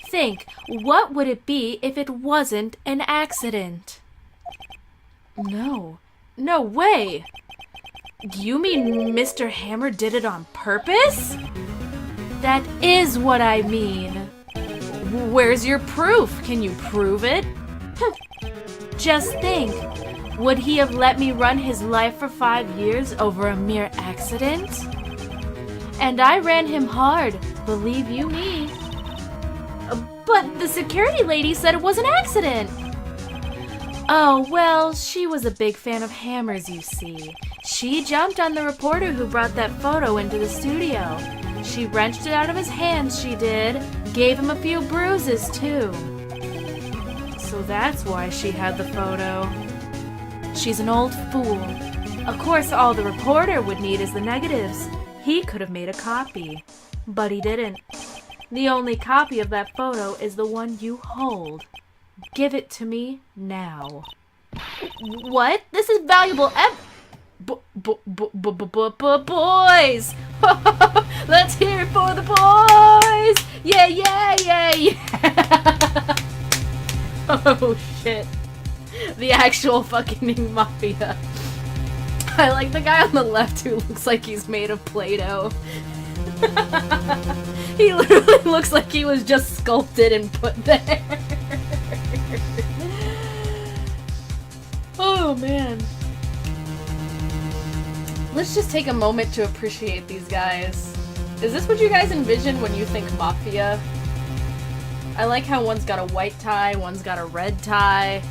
Think, what would it be if it wasn't an accident? No way. Do you mean Mr. Hammer did it on purpose? That is what I mean. Where's your proof? Can you prove it? Just think, would he have let me run his life for 5 years over a mere accident? And I ran him hard, believe you me. But the security lady said it was an accident. Oh, well, she was a big fan of Hammer's, you see. She jumped on the reporter who brought that photo into the studio. She wrenched it out of his hands, she did. Gave him a few bruises, too. So that's why she had the photo. She's an old fool. Of course, all the reporter would need is the negatives. He could have made a copy, but he didn't. The only copy of that photo is the one you hold. Give it to me now. What? This is valuable boys! Let's hear it for the boys! Yeah, yeah, yeah, yeah! Oh, shit. The actual fucking mafia. I like the guy on the left who looks like he's made of Play-Doh. He literally looks like he was just sculpted and put there. Oh man. Let's just take a moment to appreciate these guys. Is this what you guys envision when you think Mafia? I like how one's got a white tie, one's got a red tie.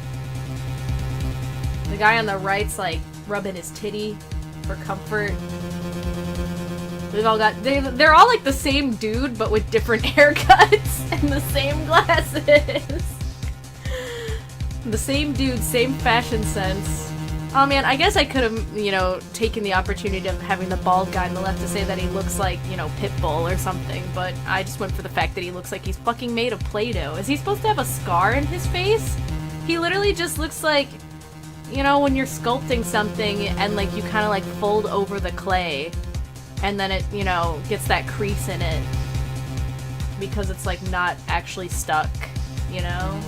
The guy on the right's like rubbing his titty for comfort. We've all got, they're all like the same dude, but with different haircuts and the same glasses. The same dude, same fashion sense. Oh man, I guess I could have, you know, taken the opportunity of having the bald guy on the left to say that he looks like, you know, Pitbull or something, but I just went for the fact that he looks like he's fucking made of Play-Doh. Is he supposed to have a scar in his face? He literally just looks like, you know, when you're sculpting something and like you kind of like fold over the clay and then it, you know, gets that crease in it because it's like not actually stuck, you know?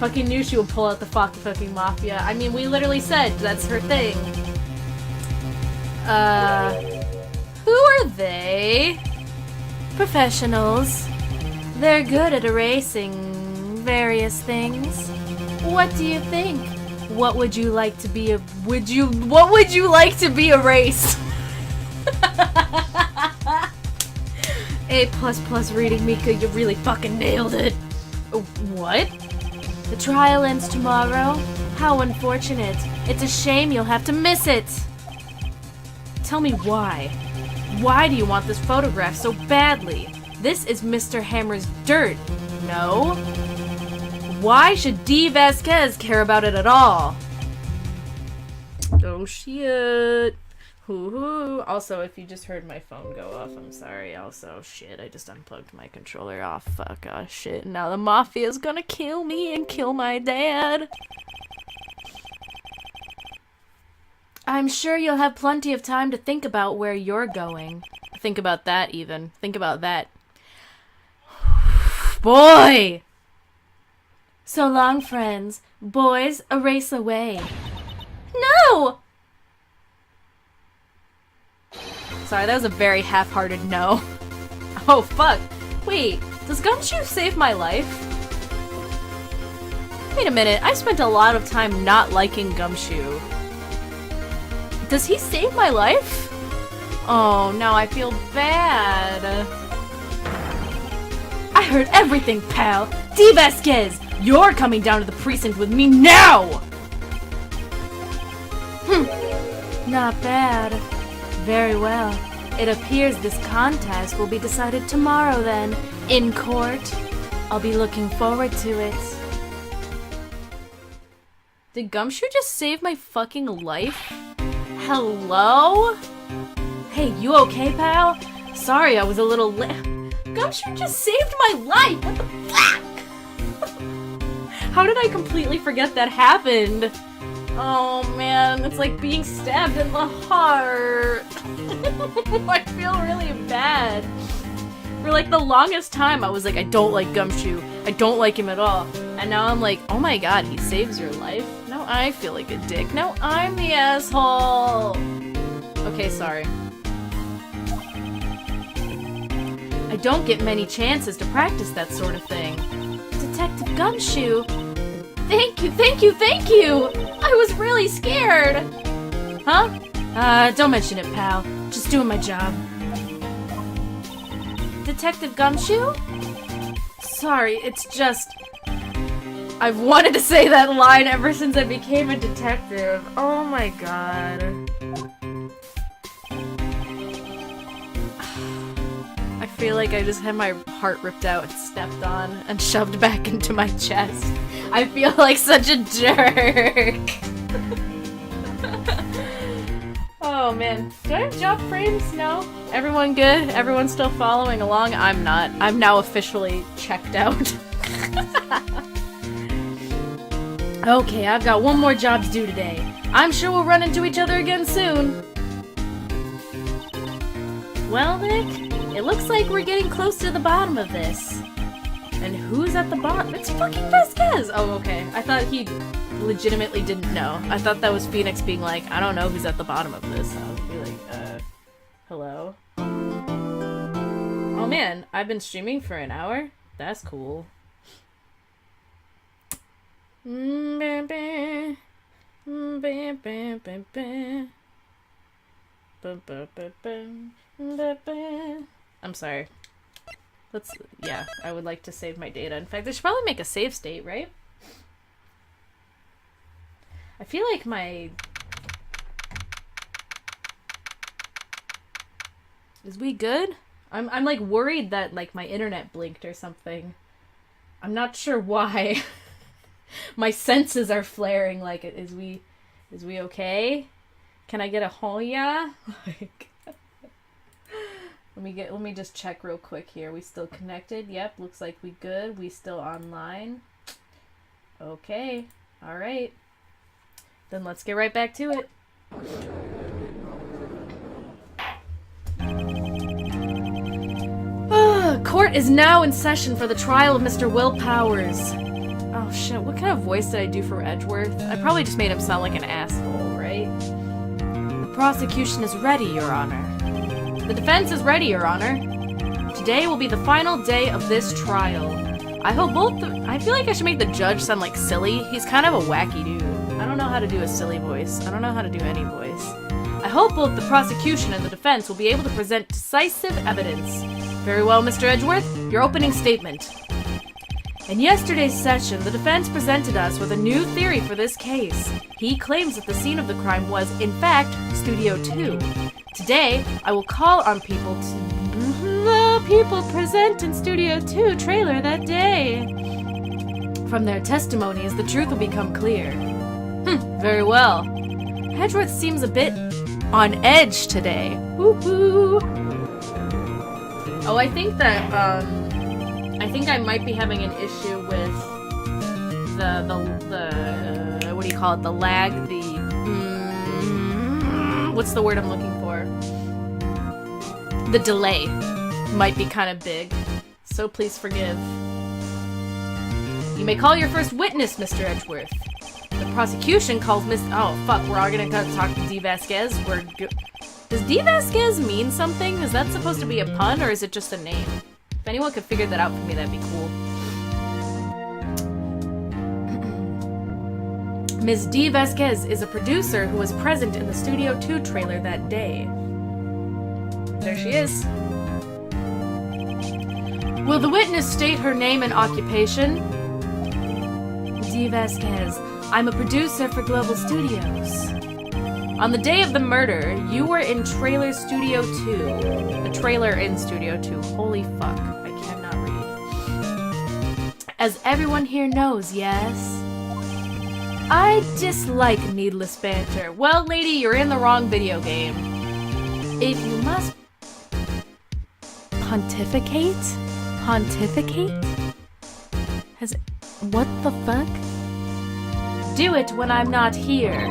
Fucking knew she would pull out the fucking Mafia. I mean, we literally said that's her thing. Who are they? Professionals. They're good at erasing various things. What do you think? What would you like to be what would you like to be erased? A++ reading, Mika, you really fucking nailed it. What? The trial ends tomorrow? How unfortunate. It's a shame you'll have to miss it. Tell me why. Why do you want this photograph so badly? This is Mr. Hammer's dirt. No? Why should D. Vasquez care about it at all? Oh shit. Hoo-hoo. Also, if you just heard my phone go off, I'm sorry. Also, shit, I just unplugged my controller off. Fuck, shit. Now the Mafia's gonna kill me and kill my dad. I'm sure you'll have plenty of time to think about where you're going. Think about that, even. Think about that. Boy! So long, friends. Boys, erase away. No! Sorry, that was a very half-hearted no. Oh, fuck. Wait, does Gumshoe save my life? Wait a minute, I spent a lot of time not liking Gumshoe. Does he save my life? Oh, now I feel bad. I heard everything, pal. D. Vasquez, you're coming down to the precinct with me now! Not bad. Very well. It appears this contest will be decided tomorrow then, in court. I'll be looking forward to it. Did Gumshoe just save my fucking life? Hello? Hey, you okay, pal? Sorry, I was a little Gumshoe just saved my life! What the fuck? How did I completely forget that happened? Oh man, it's like being stabbed in the heart. I feel really bad. For like the longest time, I was like, I don't like Gumshoe. I don't like him at all. And now I'm like, oh my god, he saves your life? Now I feel like a dick. Now I'm the asshole. Okay, sorry. I don't get many chances to practice that sort of thing. Detective Gumshoe? Thank you, thank you, thank you! I was really scared! Huh? Don't mention it, pal. Just doing my job. Detective Gumshoe? Sorry, it's just... I've wanted to say that line ever since I became a detective. Oh my god. I feel like I just had my heart ripped out and stepped on and shoved back into my chest. I feel like such a jerk. Oh man. Do I have job frames? No? Everyone good? Everyone still following along? I'm not. I'm now officially checked out. Okay, I've got one more job to do today. I'm sure we'll run into each other again soon. Well, Nick, it looks like we're getting close to the bottom of this. And who's at the bottom? It's fucking Vasquez! Oh, okay. I thought he legitimately didn't know. I thought that was Phoenix being like, I don't know who's at the bottom of this. I would be like, hello? Oh man, I've been streaming for an hour? That's cool. I'm sorry. Yeah, I would like to save my data. In fact, I should probably make a save state, right? I feel like my... Is we good? I'm like worried that like my internet blinked or something. I'm not sure why. My senses are flaring. Like, is we okay? Can I get a oh yeah? Like, let me just check real quick here. We still connected? Yep, looks like we good. We still online. Okay, all right. Then let's get right back to it. Court is now in session for the trial of Mr. Will Powers. Oh shit, what kind of voice did I do for Edgeworth? I probably just made him sound like an asshole, right? The prosecution is ready, Your Honor. The defense is ready, Your Honor. Today will be the final day of this trial. I feel like I should make the judge sound like silly. He's kind of a wacky dude. I don't know how to do a silly voice. I don't know how to do any voice. I hope both the prosecution and the defense will be able to present decisive evidence. Very well, Mr. Edgeworth, your opening statement. In yesterday's session, the defense presented us with a new theory for this case. He claims that the scene of the crime was, in fact, Studio 2. Today, I will call on the people present in Studio 2 trailer that day. From their testimonies, the truth will become clear. Very well. Edgeworth seems a bit on edge today. Woohoo! Oh, I think that, I think I might be having an issue with the what do you call it? The lag, what's the word I'm looking for? The delay might be kind of big, so please forgive. You may call your first witness, Mr. Edgeworth. The prosecution calls oh fuck, we're all gonna talk to D. Vasquez? Does D. Vasquez mean something? Is that supposed to be a pun, or is it just a name? If anyone could figure that out for me, that'd be cool. Ms. D. Vasquez is a producer who was present in the Studio 2 trailer that day. There she is. Will the witness state her name and occupation? D. Vasquez. I'm a producer for Global Studios. On the day of the murder, you were in Trailer Studio 2. A trailer in Studio 2. Holy fuck. I cannot read. As everyone here knows, yes? I dislike needless banter. Well, lady, you're in the wrong video game. If you must pontificate? Pontificate? What the fuck? Do it when I'm not here.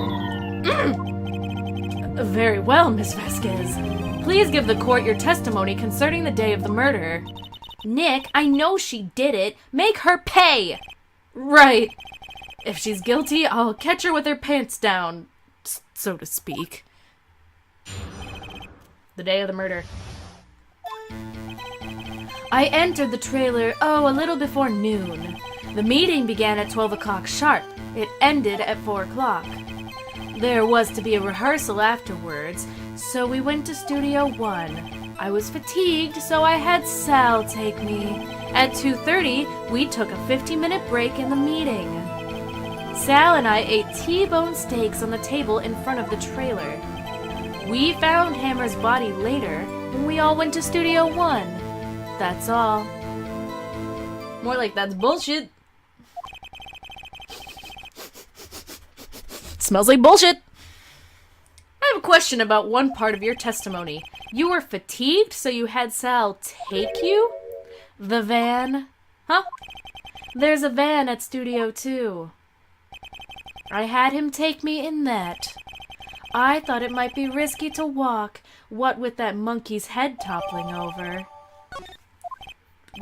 Very well, Miss Vasquez. Please give the court your testimony concerning the day of the murder. Nick, I know she did it. Make her pay! Right. If she's guilty, I'll catch her with her pants down, so to speak. The day of the murder. I entered the trailer, a little before noon. The meeting began at 12 o'clock sharp. It ended at 4 o'clock. There was to be a rehearsal afterwards, so we went to Studio 1. I was fatigued, so I had Sal take me. At 2:30, we took a 50-minute break in the meeting. Sal and I ate T-bone steaks on the table in front of the trailer. We found Hammer's body later when we all went to Studio 1. That's all. More like that's bullshit. Smells like bullshit. I have a question about one part of your testimony. You were fatigued, so you had Sal take you? The van? Huh? There's a van at Studio 2. I had him take me in that. I thought it might be risky to walk, what with that monkey's head toppling over.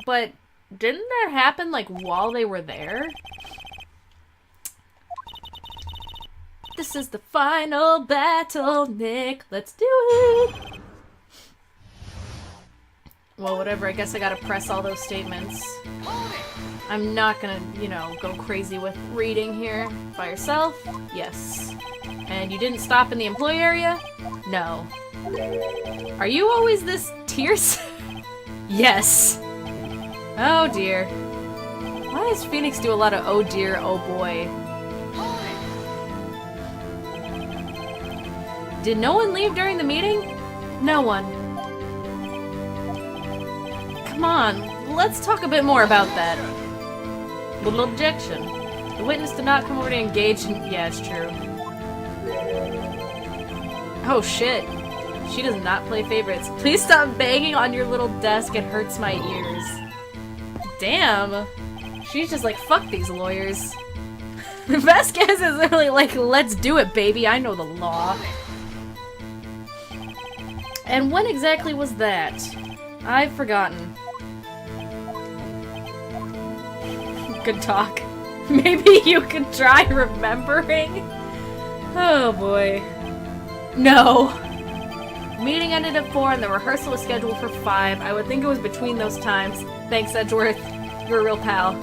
But Didn't that happen, like, while they were there? This is the final battle, Nick. Let's do it! Well, whatever. I guess I gotta press all those statements. I'm not gonna, you know, go crazy with reading here. By yourself? Yes. And you didn't stop in the employee area? No. Are you always this tierce? Yes. Oh dear. Why does Phoenix do a lot of oh dear, oh boy? Did no one leave during the meeting? No one. Come on, let's talk a bit more about that. Little objection. The witness did not come over to engage in— yeah, it's true. Oh shit. She does not play favorites. Please stop banging on your little desk, it hurts my ears. Damn. She's just like, fuck these lawyers. Vasquez is really like, let's do it, baby, I know the law. And when exactly was that? I've forgotten. Good talk. Maybe you could try remembering? Oh boy. No. Meeting ended at 4 and the rehearsal was scheduled for 5. I would think it was between those times. Thanks, Edgeworth. You're a real pal.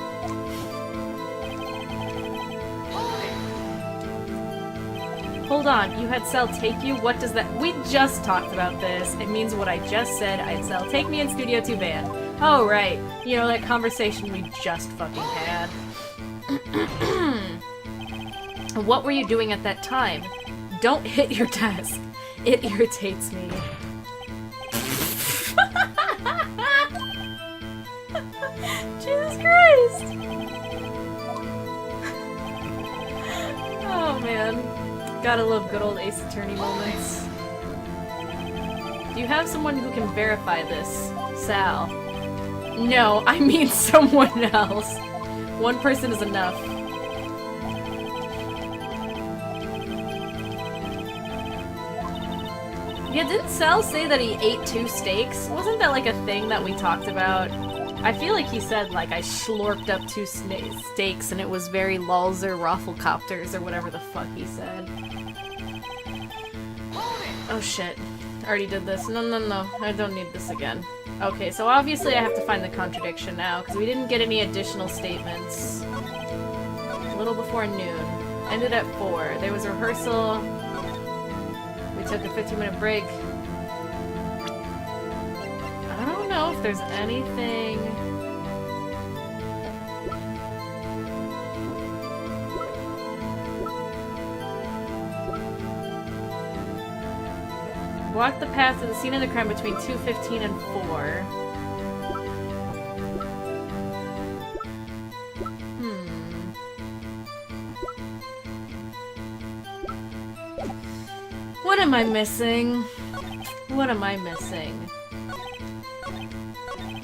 Hold on, you had Cell take you? What does that— we just talked about this. It means what I just said. I had Cell take me in Studio 2 van. Oh, right. You know, that conversation we just fucking had. What were you doing at that time? Don't hit your desk. It irritates me. Jesus Christ! Oh man. Gotta love good old Ace Attorney moments. Do you have someone who can verify this? Sal. No, I mean someone else. One person is enough. Yeah, didn't Sal say that he ate 2 steaks? Wasn't that like a thing that we talked about? I feel like he said, like, I slurped up 2 steaks and it was very lulzer rafflecopters or whatever the fuck he said. Oh shit. I already did this. No, no, no. I don't need this again. Okay, so obviously I have to find the contradiction now, because we didn't get any additional statements. A little before noon. Ended at 4. There was a rehearsal. We took a 15-minute break. I don't know if there's anything... Walk the path to the scene of the crime between 2:15 and 4. What am I missing? What am I missing?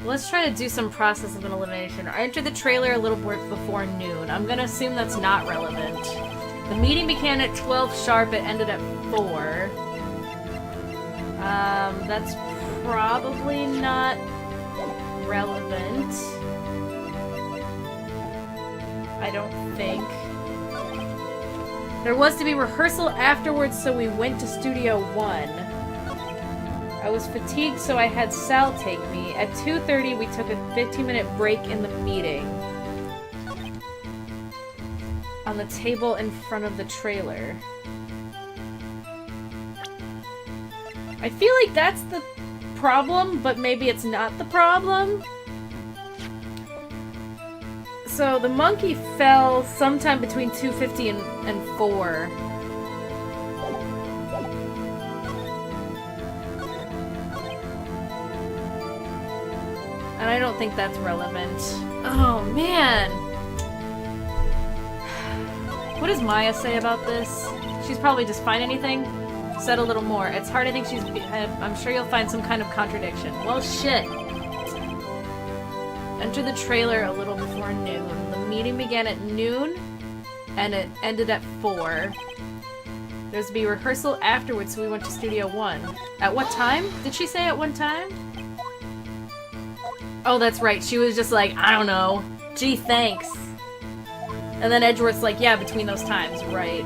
Let's try to do some process of an elimination. I entered the trailer a little bit before noon. I'm gonna assume that's not relevant. The meeting began at 12 sharp. It ended at 4. That's probably not relevant. I don't think. There was to be rehearsal afterwards, so we went to Studio 1. I was fatigued, so I had Sal take me. At 2:30, we took a 15-minute break in the meeting. On the table in front of the trailer. I feel like that's the problem, but maybe it's not the problem. So the monkey fell sometime between 2:50 and 4. And I don't think that's relevant. Oh man! What does Maya say about this? She's probably just fine anything? Said a little more. It's hard, I think she's... I'm sure you'll find some kind of contradiction. Well, shit. Enter the trailer a little before noon. The meeting began at noon, and it ended at 4. There's to be rehearsal afterwards, so we went to Studio 1. At what time? Did she say at what time? Oh, that's right. She was just like, I don't know. Gee, thanks. And then Edgeworth's like, yeah, between those times. Right.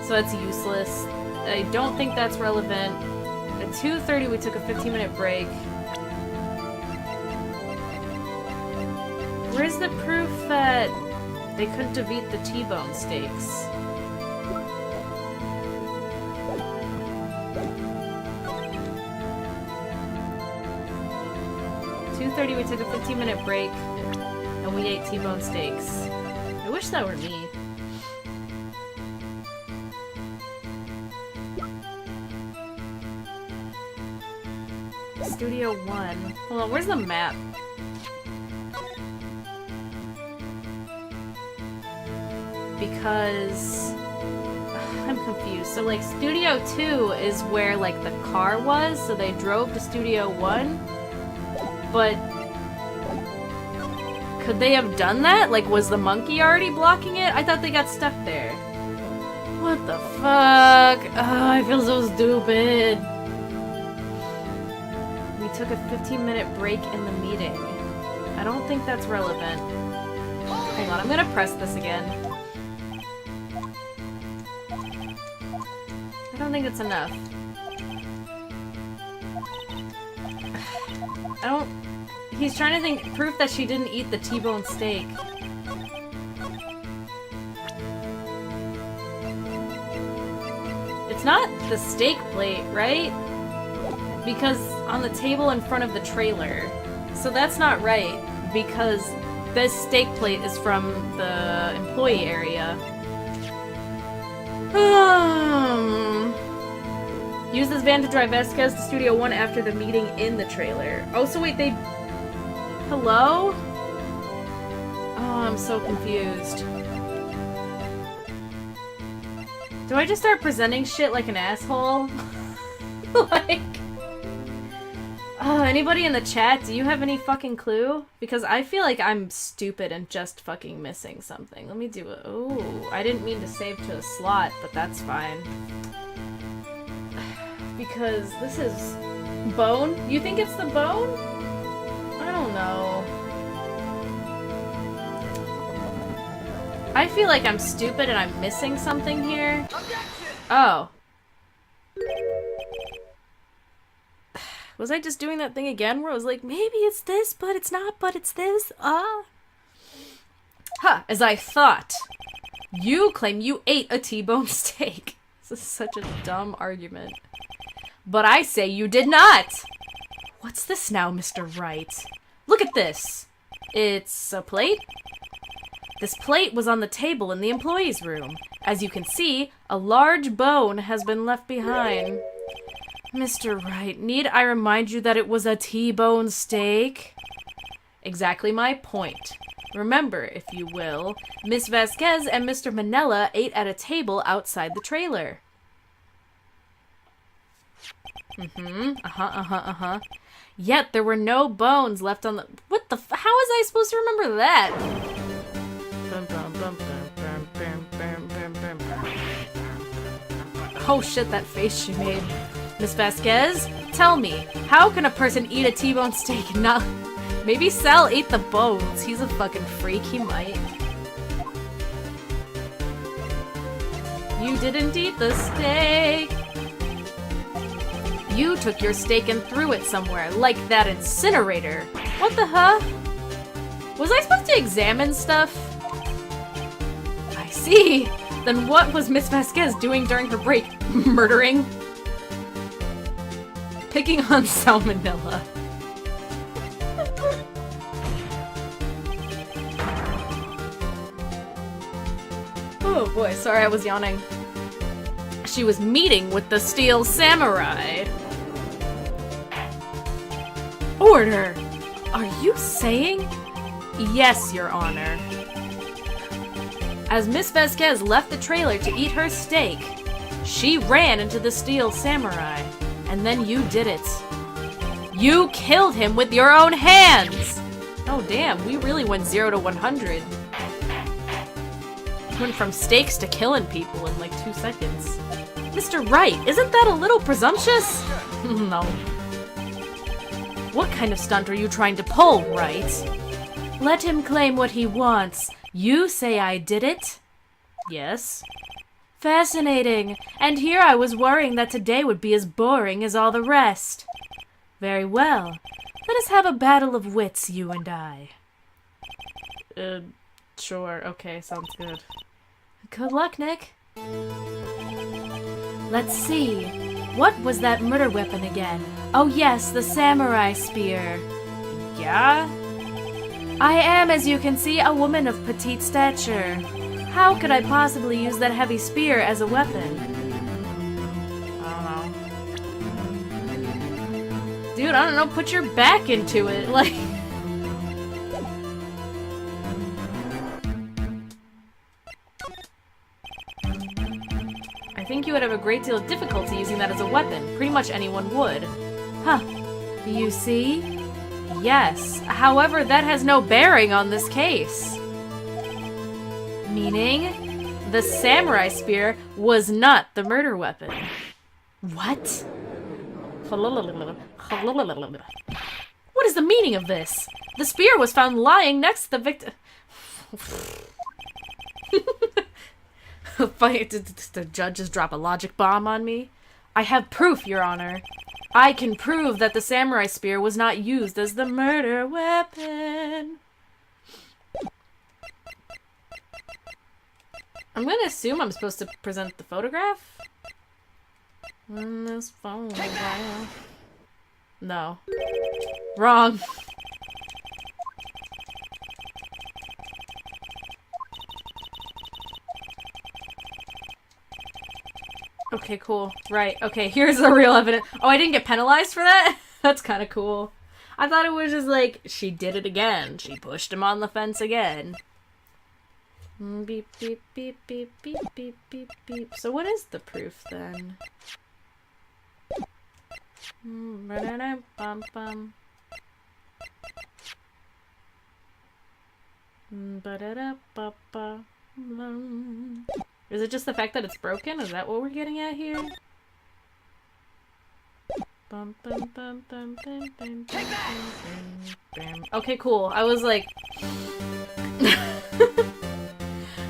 So that's useless. I don't think that's relevant. At 2:30, we took a 15-minute break. Where's the proof that they couldn't defeat the T-bone steaks? We took a 15-minute break, and we ate T-bone steaks. I wish that were me. Studio 1. Hold on, where's the map? Because... I'm confused. So, like, Studio 2 is where, like, the car was, so they drove to Studio 1, but... Could they have done that? Like, was the monkey already blocking it? I thought they got stuck there. What the fuck? Oh, I feel so stupid. We took a 15-minute break in the meeting. I don't think that's relevant. Hang on, I'm gonna press this again. I don't think it's enough. I don't... He's trying to think proof that she didn't eat the T-bone steak. It's not the steak plate, right? Because on the table in front of the trailer. So that's not right, because this steak plate is from the employee area. Use this van to drive Vasquez to Studio 1 after the meeting in the trailer. Oh, so wait, they... Hello? Oh, I'm so confused. Do I just start presenting shit like an asshole? Like... anybody in the chat, do you have any fucking clue? Because I feel like I'm stupid and just fucking missing something. Let me do it. Oh, I didn't mean to save to a slot, but that's fine. Because this is... Bone? You think it's the bone? I don't know. I feel like I'm stupid and I'm missing something here. Oh. Was I just doing that thing again where I was like, maybe it's this, but it's not, but it's this? As I thought. You claim you ate a T-bone steak. This is such a dumb argument. But I say you did not! What's this now, Mr. Wright? Look at this! It's a plate? This plate was on the table in the employees' room. As you can see, a large bone has been left behind. Mr. Wright, need I remind you that it was a T-bone steak? Exactly my point. Remember, if you will, Miss Vasquez and Mr. Manella ate at a table outside the trailer. Yet there were no bones left on the... What the how was I supposed to remember that? Oh shit, that face she made. Miss Vasquez, tell me, how can a person eat a T-bone steak and not... Maybe Sal ate the bones. He's a fucking freak, he might. You didn't eat the steak. You took your steak and threw it somewhere, like that incinerator. What the huh? Was I supposed to examine stuff? I see. Then what was Miss Vasquez doing during her break? Murdering? Picking on salmonella. Oh boy, sorry I was yawning. She was meeting with the Steel Samurai. Order! Are you saying? Yes, Your Honor. As Miss Vasquez left the trailer to eat her steak, she ran into the Steel Samurai, and then you did it. You killed him with your own hands! Oh damn, we really went 0 to 100. Went from steaks to killing people in like 2 seconds. Mr. Wright, isn't that a little presumptuous? No. What kind of stunt are you trying to pull, Wright? Let him claim what he wants. You say I did it? Yes. Fascinating. And here I was worrying that today would be as boring as all the rest. Very well. Let us have a battle of wits, you and I. Sure. Okay, sounds good. Good luck, Nick. Let's see. What was that murder weapon again? Oh yes, the samurai spear. Yeah? I am, as you can see, a woman of petite stature. How could I possibly use that heavy spear as a weapon? I don't know. Dude, I don't know, put your back into it, like... I think you would have a great deal of difficulty using that as a weapon. Pretty much anyone would. Huh. You see? Yes. However, that has no bearing on this case. Meaning? The samurai spear was not the murder weapon. What? What is the meaning of this? The spear was found lying next to the victim. Did the judge just drop a logic bomb on me? I have proof, Your Honor. I can prove that the samurai spear was not used as the murder weapon. I'm gonna assume I'm supposed to present the photograph. This photograph. No. Wrong. Okay, cool. Right. Okay, here's the real evidence. Oh, I didn't get penalized for that? That's kind of cool. I thought it was just like, she did it again. She pushed him on the fence again. Beep, beep, beep, beep, beep, beep, beep, beep. So what is the proof then? Bum. Is it just the fact that it's broken? Is that what we're getting at here? Okay, cool. I was like...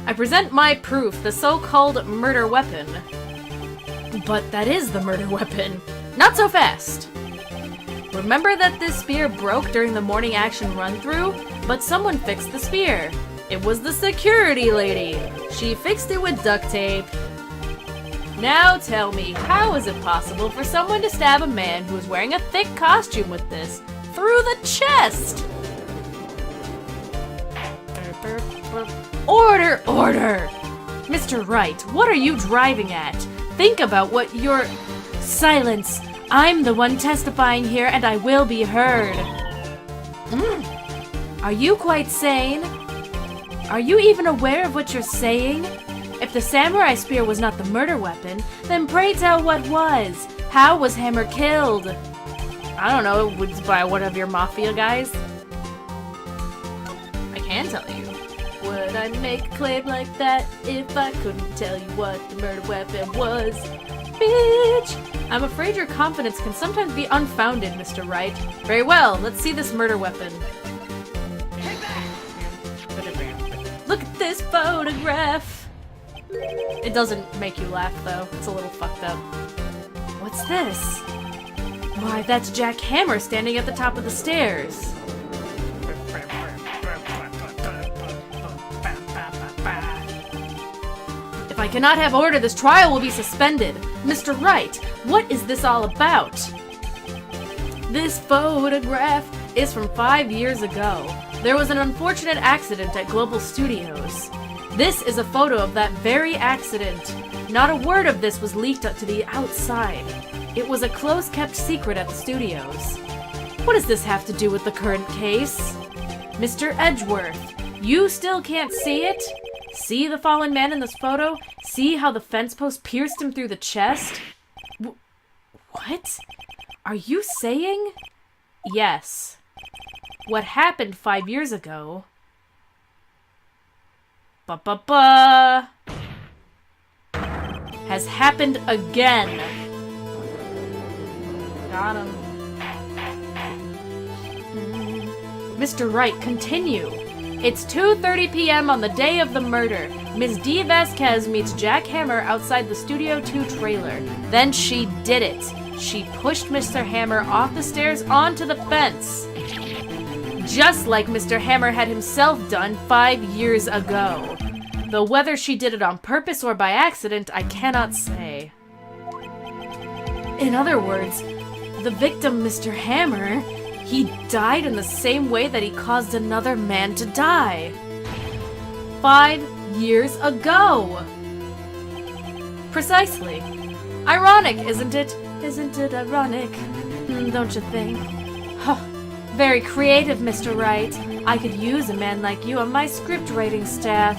I present my proof, the so-called murder weapon. But that is the murder weapon. Not so fast! Remember that this spear broke during the morning action run-through? But someone fixed the spear. It was the security lady. She fixed it with duct tape. Now tell me, how is it possible for someone to stab a man who is wearing a thick costume with this through the chest? Order, order! Mr. Wright, what are you driving at? Think about what you're... Silence! I'm the one testifying here and I will be heard. Are you quite sane? Are you even aware of what you're saying? If the samurai spear was not the murder weapon, then pray tell what was. How was Hammer killed? I don't know, it was by one of your mafia guys. I can tell you. Would I make a claim like that if I couldn't tell you what the murder weapon was? Bitch! I'm afraid your confidence can sometimes be unfounded, Mr. Wright. Very well, let's see this murder weapon. Look at this photograph! It doesn't make you laugh, though. It's a little fucked up. What's this? Why, that's Jack Hammer standing at the top of the stairs. If I cannot have order, this trial will be suspended. Mr. Wright, what is this all about? This photograph is from 5 years ago. There was an unfortunate accident at Global Studios. This is a photo of that very accident. Not a word of this was leaked up to the outside. It was a close-kept secret at the studios. What does this have to do with the current case? Mr. Edgeworth, you still can't see it? See the fallen man in this photo? See how the fence post pierced him through the chest? What? Are you saying? Yes. What happened 5 years ago... has happened again. Got him. Mr. Wright, continue. It's 2:30 p.m. on the day of the murder. Ms. D. Vasquez meets Jack Hammer outside the Studio 2 trailer. Then she did it. She pushed Mr. Hammer off the stairs onto the fence. Just like Mr. Hammer had himself done 5 years ago. Though whether she did it on purpose or by accident, I cannot say. In other words, the victim, Mr. Hammer, he died in the same way that he caused another man to die. 5 years ago! Precisely. Ironic, isn't it? Isn't it ironic? Don't you think? Huh. Very creative, Mr. Wright. I could use a man like you on my script writing staff.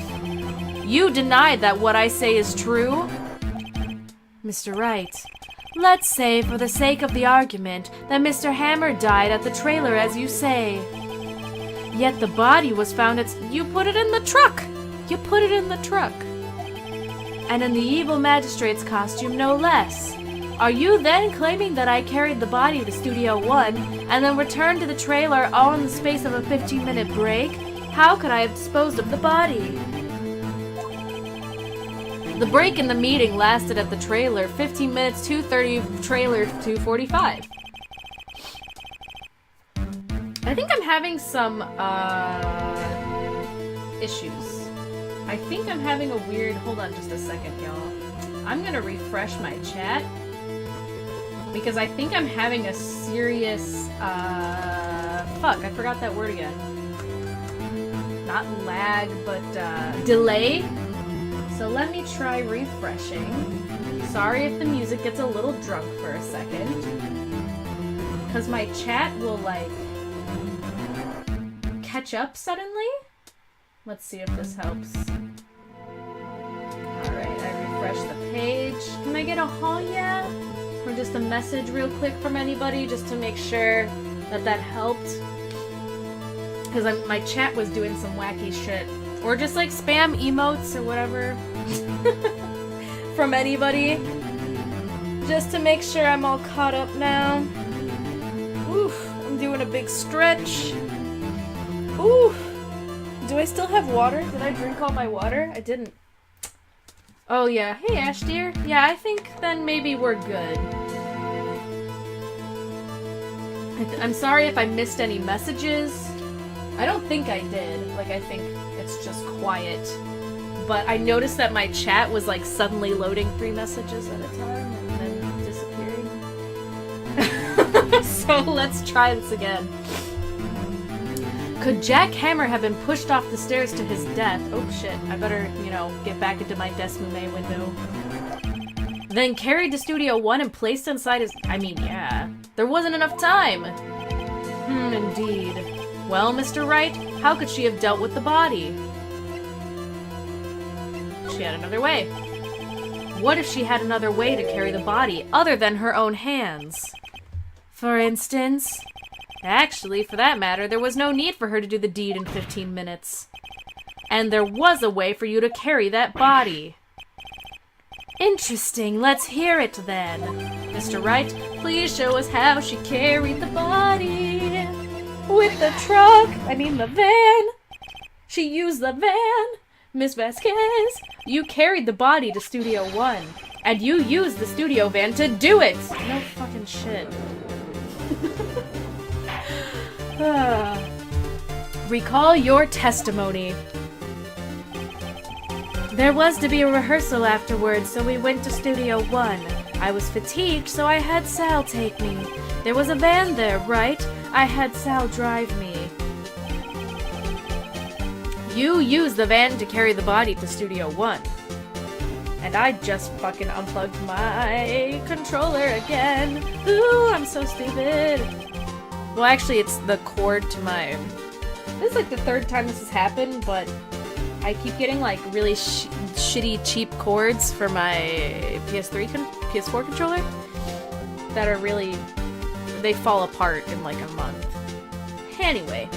You deny that what I say is true? Mr. Wright, let's say, for the sake of the argument, that Mr. Hammer died at the trailer as you say. Yet the body was found at... You put it in the truck! You put it in the truck. And in the evil magistrate's costume, no less. Are you then claiming that I carried the body to Studio 1 and then returned to the trailer all in the space of a 15-minute break? How could I have disposed of the body? The break in the meeting lasted at the trailer 15 minutes, 2:30, trailer 2:45. I think I'm having some, issues. I think I'm having a weird... Hold on just a second, y'all. I'm gonna refresh my chat. Because I think I'm having a serious, fuck, I forgot that word again. Not lag, but, delay. So let me try refreshing. Sorry if the music gets a little drunk for a second. Because my chat will, like, catch up suddenly. Let's see if this helps. Alright, I refreshed the page. Can I get a "huh, yeah"? Or just a message real quick from anybody, just to make sure that that helped. Because my chat was doing some wacky shit. Or just like spam emotes or whatever. From anybody. Just to make sure I'm all caught up now. Oof, I'm doing a big stretch. Oof. Do I still have water? Did I drink all my water? I didn't. Oh yeah. Hey Ash dear. Yeah, I think then maybe we're good. I'm sorry if I missed any messages. I don't think I did. Like, I think it's just quiet. But I noticed that my chat was like suddenly loading 3 messages at a time and then disappearing. So let's try this again. Could Jack Hammer have been pushed off the stairs to his death? Oh shit, I better, you know, get back into my Desmume window. Then carried to Studio 1 and placed inside his... I mean, yeah. There wasn't enough time. Indeed. Well, Mr. Wright, how could she have dealt with the body? She had another way. What if she had another way to carry the body, other than her own hands? For instance... Actually, for that matter, there was no need for her to do the deed in 15 minutes. And there was a way for you to carry that body. Interesting, let's hear it then. Mr. Wright, please show us how she carried the body. With the truck, the van. She used the van. Miss Vasquez, you carried the body to Studio 1. And you used the studio van to do it! No fucking shit. Recall your testimony. There was to be a rehearsal afterwards, so we went to Studio 1. I was fatigued, so I had Sal take me. There was a van there, right? I had Sal drive me. You used the van to carry the body to Studio 1. And I just fucking unplugged my controller again. Ooh, I'm so stupid. Well, actually, it's the cord to my... This is like the 3rd time this has happened, but I keep getting like really shitty, cheap cords for my PS4 controller that are really... They fall apart in like a month. Anyway.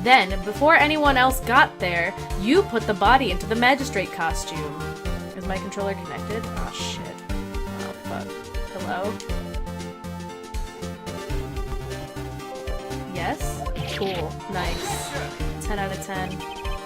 Then, before anyone else got there, you put the body into the magistrate costume. Is my controller connected? Oh, shit. Oh, fuck. Hello? Yes? Cool. Nice. 10 out of 10.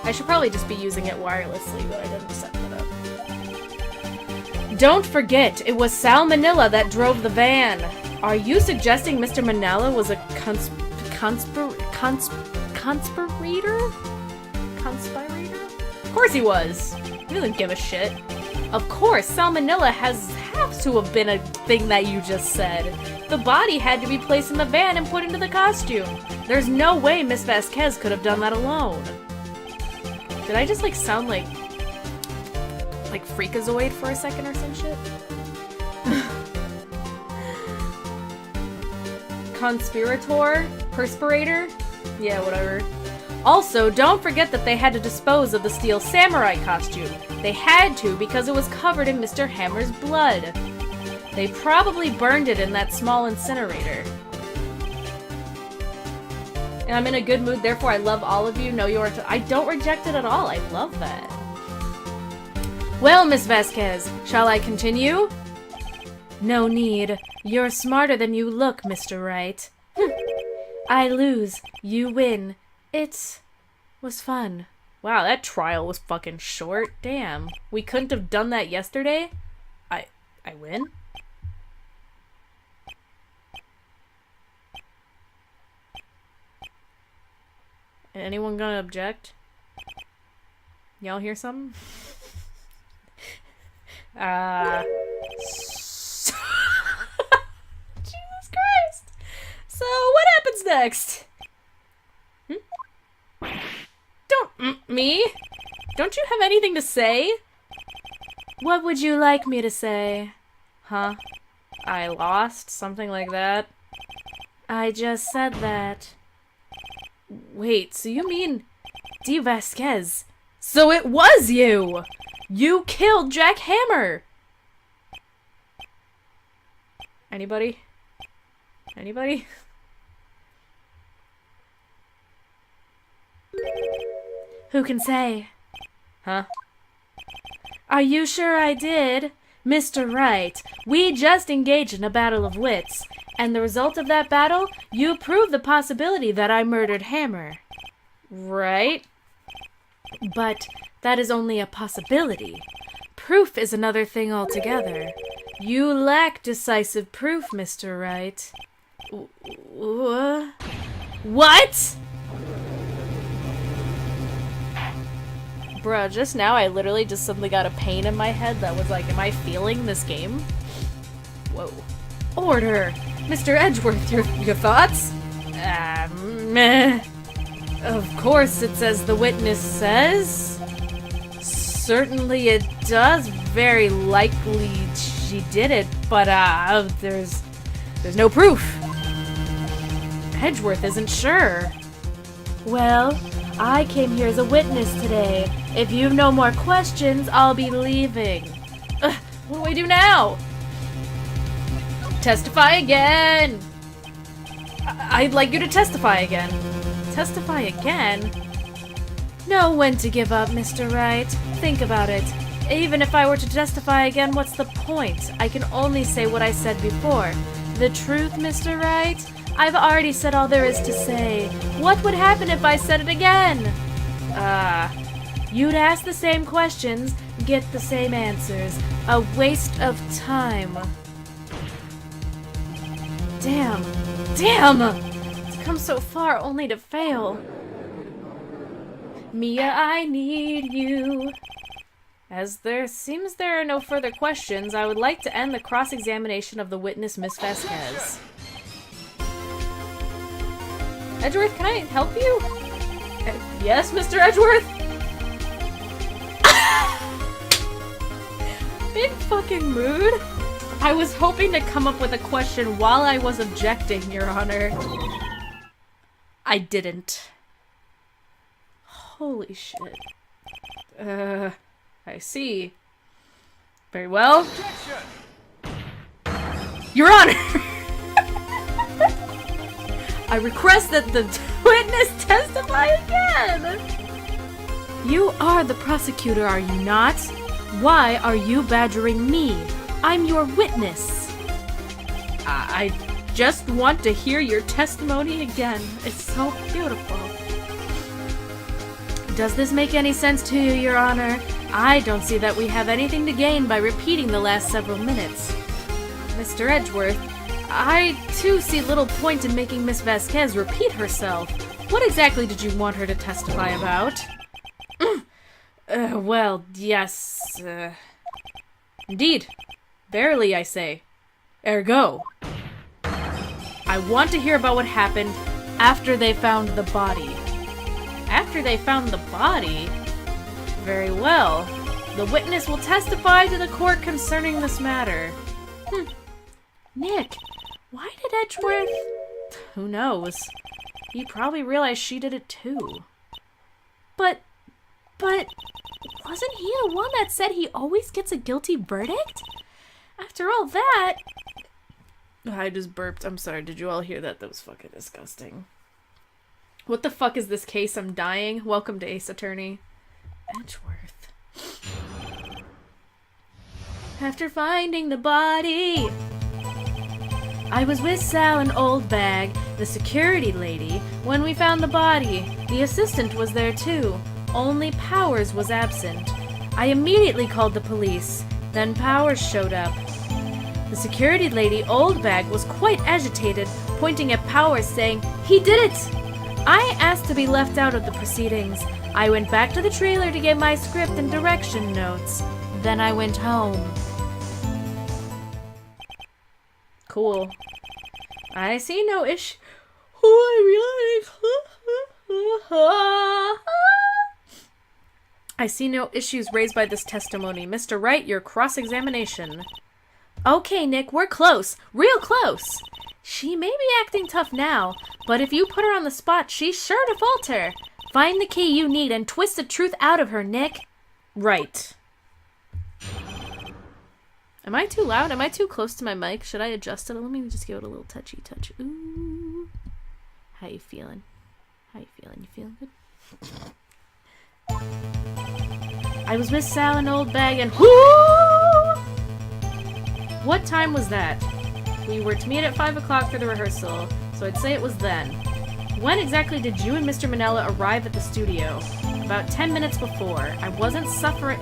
I should probably just be using it wirelessly, but I didn't set that up. Don't forget, it was Sal Manila that drove the van. Are you suggesting Mr. Manila was a conspirator? Conspirator? Of course he was. He doesn't give a shit. Of course, Sal Manila has to have been a thing that you just said. The body had to be placed in the van and put into the costume. There's no way Miss Vasquez could have done that alone. Did I just, like, sound like Freakazoid for a second or some shit? Conspirator? Perspirator? Yeah, whatever. Also, don't forget that they had to dispose of the steel samurai costume. They had to because it was covered in Mr. Hammer's blood. They probably burned it in that small incinerator. And I'm in a good mood, therefore I love all of you. No, you are. I don't reject it at all. I love that. Well, Miss Vasquez, shall I continue? No need. You're smarter than you look, Mr. Wright. I lose. You win. It was fun. Wow, that trial was fucking short. Damn. We couldn't have done that yesterday? I win? Anyone gonna object? Y'all hear something? Jesus Christ! So, what happens next? Don't me! Don't you have anything to say? What would you like me to say? Huh? I lost? Something like that? I just said that. Wait, so you mean D. Vasquez? So it was you! You killed Jack Hammer! Anybody? Anybody? Who can say? Huh? Are you sure I did? Mr. Wright, we just engaged in a battle of wits, and the result of that battle, you proved the possibility that I murdered Hammer. Right? But that is only a possibility. Proof is another thing altogether. You lack decisive proof, Mr. Wright. What? Bruh, just now I literally just suddenly got a pain in my head that was like, am I feeling this game? Whoa. Order! Mr. Edgeworth, your thoughts? Meh. Of course it's as the witness says. Certainly it does. Very likely she did it, but there's no proof. Edgeworth isn't sure. Well, I came here as a witness today. If you've no more questions, I'll be leaving. What do I do now? Testify again! I'd like you to testify again. Testify again? Know when to give up, Mr. Wright. Think about it. Even if I were to testify again, what's the point? I can only say what I said before. The truth, Mr. Wright? I've already said all there is to say. What would happen if I said it again? You'd ask the same questions, get the same answers. A waste of time. Damn. It's come so far only to fail. Mia, I need you. As there seems there are no further questions, I would like to end the cross-examination of the witness, Miss Vasquez. Edgeworth, can I help you? Yes, Mr. Edgeworth? Big fucking mood. I was hoping to come up with a question while I was objecting, Your Honor. I didn't. Holy shit. I see. Very well. Your Honor! I request that the witness testify again! You are the prosecutor, are you not? Why are you badgering me? I'm your witness. I just want to hear your testimony again. It's so beautiful. Does this make any sense to you, Your Honor? I don't see that we have anything to gain by repeating the last several minutes. Mr. Edgeworth, I too see little point in making Miss Vasquez repeat herself. What exactly did you want her to testify about? Well, yes, Indeed. Verily, I say. Ergo. I want to hear about what happened after they found the body. After they found the body? Very well. The witness will testify to the court concerning this matter. Nick, why did Edgeworth... Who knows? He probably realized she did it too. But... wasn't he the one that said he always gets a guilty verdict? After all that... I just burped. I'm sorry. Did you all hear that? That was fucking disgusting. What the fuck is this case? I'm dying. Welcome to Ace Attorney. Edgeworth. After finding the body, I was with Sal and Old Bag, the security lady, when we found the body. The assistant was there too. Only Powers was absent. I immediately called the police. Then Powers showed up. The security lady, Old Bag, was quite agitated, pointing at Powers, saying, "He did it!" I asked to be left out of the proceedings. I went back to the trailer to get my script and direction notes. Then I went home. Cool. I see no issue. I see no issues raised by this testimony. Mr. Wright, your cross-examination. Okay, Nick, we're close. Real close. She may be acting tough now, but if you put her on the spot, she's sure to falter. Find the key you need and twist the truth out of her, Nick. Right. Am I too loud? Am I too close to my mic? Should I adjust it? Let me just give it a little touchy touch. Ooh. How you feeling? How you feeling? You feeling good? I was with Sal and Old Bag and... What time was that? We were to meet at 5 o'clock for the rehearsal, so I'd say it was then. When exactly did you and Mr. Manella arrive at the studio? About 10 minutes before. I wasn't stuffing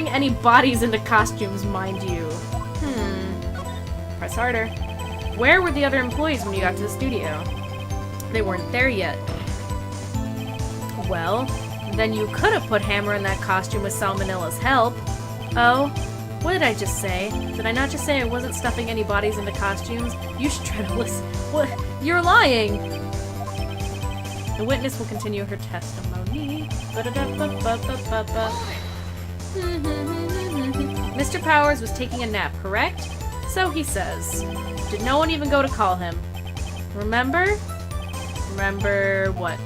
any bodies into costumes, mind you. Press harder. Where were the other employees when you got to the studio? They weren't there yet. Well, then you could have put Hammer in that costume with Salmonella's help. Oh, what did I just say? Did I not just say I wasn't stuffing any bodies into costumes? You should try to listen. What? You're lying! The witness will continue her testimony. Mr. Powers was taking a nap, correct? So he says. Did no one even go to call him? Remember? Remember what?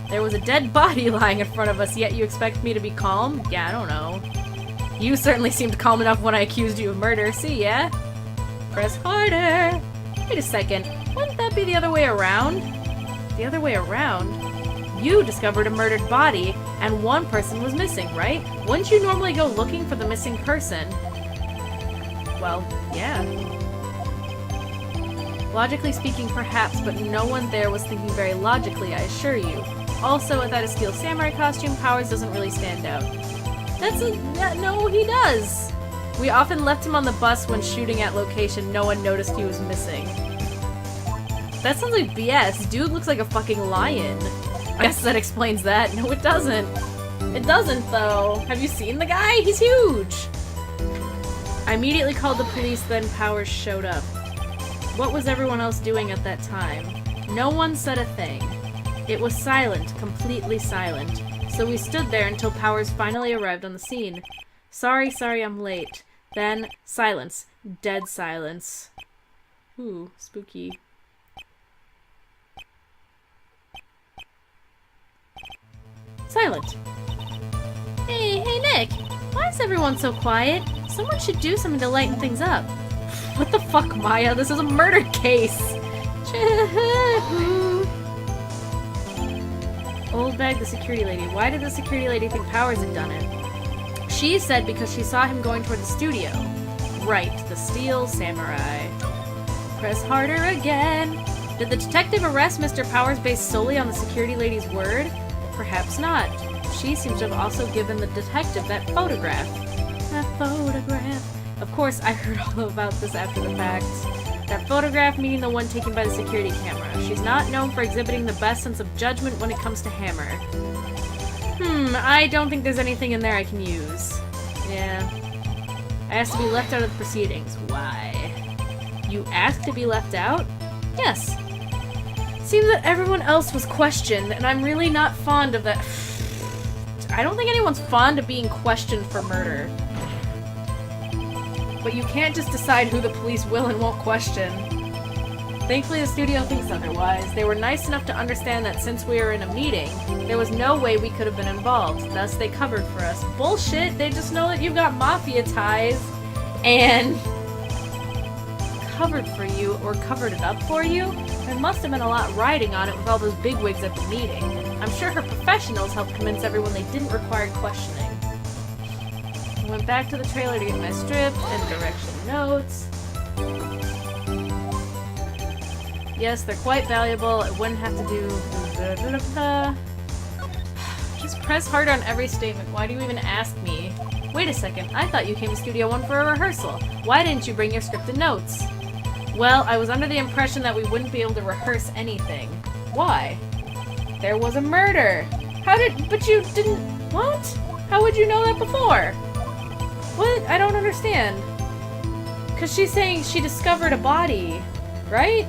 There was a dead body lying in front of us, yet you expect me to be calm? Yeah, I don't know. You certainly seemed calm enough when I accused you of murder. See ya? Press harder. Wait a second. Wouldn't that be the other way around? The other way around? You discovered a murdered body, and one person was missing, right? Wouldn't you normally go looking for the missing person? Well, yeah. Logically speaking, perhaps, but no one there was thinking very logically, I assure you. Also, without a steel samurai costume, Powers doesn't really stand out. No, he does! We often left him on the bus when shooting at location. No one noticed he was missing. That sounds like BS. Dude looks like a fucking lion. I guess that explains that. No, it doesn't. It doesn't, though. Have you seen the guy? He's huge! I immediately called the police, then Powers showed up. What was everyone else doing at that time? No one said a thing. It was silent, completely silent. So we stood there until Powers finally arrived on the scene. Sorry, I'm late. Then, silence. Dead silence. Ooh, spooky. Silent. Hey, Nick! Why is everyone so quiet? Someone should do something to lighten things up. What the fuck, Maya? This is a murder case! Old Bag, the security lady. Why did the security lady think Powers had done it? She said because she saw him going toward the studio. Right, the steel samurai. Press harder again. Did the detective arrest Mr. Powers based solely on the security lady's word? Perhaps not. She seems to have also given the detective that photograph. That photograph. Of course, I heard all about this after the fact. That photograph meaning the one taken by the security camera. She's not known for exhibiting the best sense of judgment when it comes to Hammer. I don't think there's anything in there I can use. Yeah. I asked to be left out of the proceedings. Why? You asked to be left out? Yes. Seems that everyone else was questioned, and I'm really not fond of that. I don't think anyone's fond of being questioned for murder. But you can't just decide who the police will and won't question. Thankfully, the studio thinks otherwise. They were nice enough to understand that since we were in a meeting, there was no way we could have been involved. Thus, they covered for us. Bullshit! They just know that you've got mafia ties and covered for you, or covered it up for you. There must have been a lot riding on it with all those bigwigs at the meeting. I'm sure her professionals helped convince everyone they didn't require questioning. I went back to the trailer to get my strip and direction notes. Yes, they're quite valuable. It wouldn't have to do... Just press hard on every statement. Why do you even ask me? Wait a second. I thought you came to Studio 1 for a rehearsal. Why didn't you bring your script and notes? Well, I was under the impression that we wouldn't be able to rehearse anything. Why? There was a murder. But you didn't... What? How would you know that before? What? I don't understand. Because she's saying she discovered a body, right?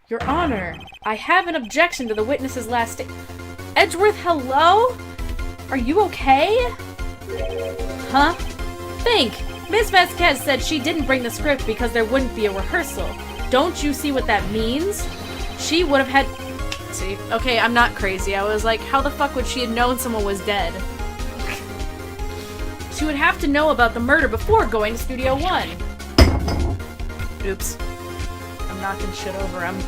Your Honor, I have an objection to the witness's last statement. Edgeworth, hello? Are you okay? Huh? Think! Miss Vasquez said she didn't bring the script because there wouldn't be a rehearsal. Don't you see what that means? She would have had... See, okay, I'm not crazy. I was like, how the fuck would she have known someone was dead? She would have to know about the murder before going to Studio 1. Oops. I'm knocking shit over. I'm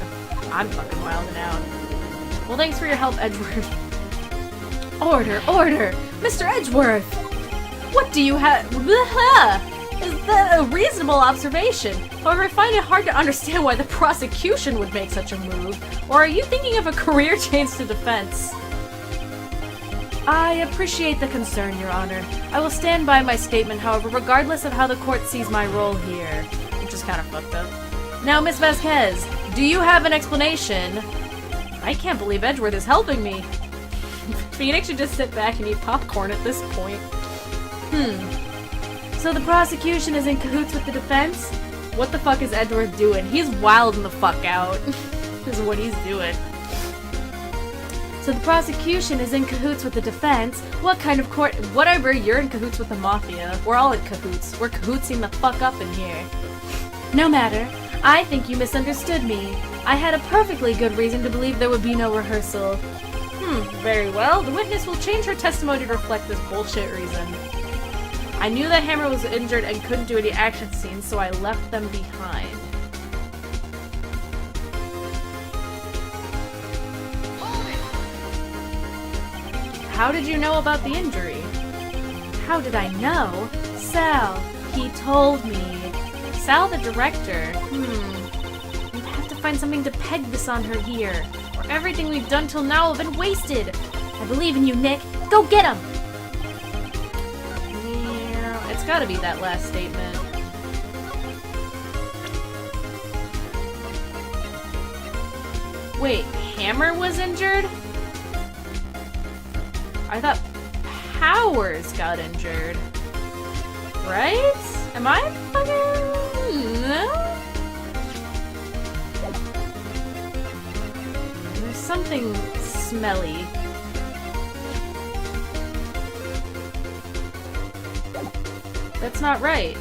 fucking wilding out. Well, thanks for your help, Edgeworth. Order! Mr. Edgeworth! What do you have? Is that a reasonable observation? However, I find it hard to understand why the prosecution would make such a move. Or are you thinking of a career change to defense? I appreciate the concern, Your Honor. I will stand by my statement, however, regardless of how the court sees my role here. Which is kind of fucked up. Now, Miss Vasquez, do you have an explanation? I can't believe Edgeworth is helping me. Phoenix should just sit back and eat popcorn at this point. So the prosecution is in cahoots with the defense? What the fuck is Edgeworth doing? He's wilding the fuck out. This is what he's doing. So the prosecution is in cahoots with the defense? What kind of court? Whatever, you're in cahoots with the mafia. We're all in cahoots. We're cahootsing the fuck up in here. No matter. I think you misunderstood me. I had a perfectly good reason to believe there would be no rehearsal. Very well. The witness will change her testimony to reflect this bullshit reason. I knew that Hammer was injured and couldn't do any action scenes, so I left them behind. How did you know about the injury? How did I know? Sal. He told me. Sal, the director. We'd have to find something to peg this on her here, or everything we've done till now will have been wasted. I believe in you, Nick. Go get him! Yeah, it's gotta be that last statement. Wait, Hammer was injured? I thought Powers got injured. Right? Am I fucking... No? There's something smelly. That's not right.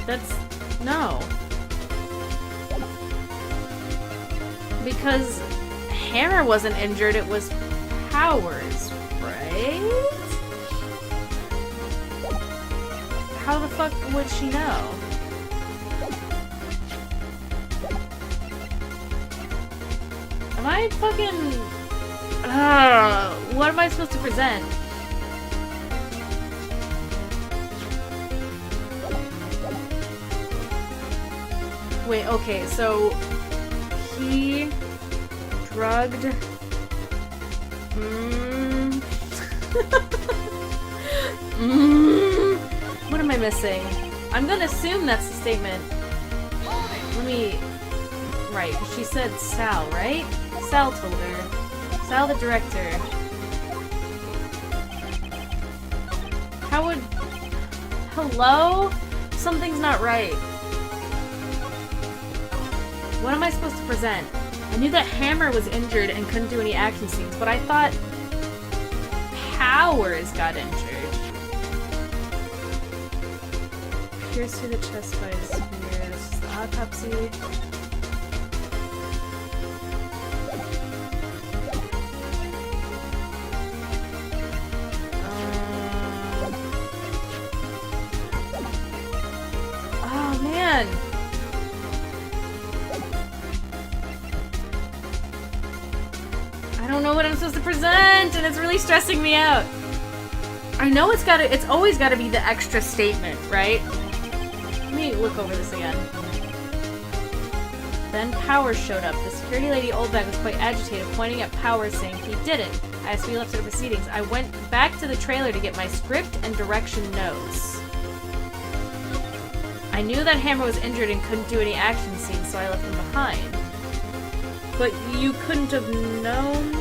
That's... no. Because Hammer wasn't injured, it was Powers, right? How the fuck would she know? Am I fucking... what am I supposed to present? Wait, okay, so he drugged what am I missing? I'm gonna assume that's the statement. Let me... Right, she said Sal, right? Sal told her. Sal the director. How would... Hello? Something's not right. What am I supposed to present? I knew that Hammer was injured and couldn't do any action scenes, but I thought Powers got injured. Pierced through the chest by a spear. This is the autopsy. Oh man! I don't know what I'm supposed to present, and it's really stressing me out. I know it's always gotta be the extra statement, right? Let me look over this again. Then Powers showed up. The security lady Oldbag was quite agitated, pointing at Powers, saying he didn't. As we left the proceedings, I went back to the trailer to get my script and direction notes. I knew that Hammer was injured and couldn't do any action scenes, so I left him behind. But you couldn't have known...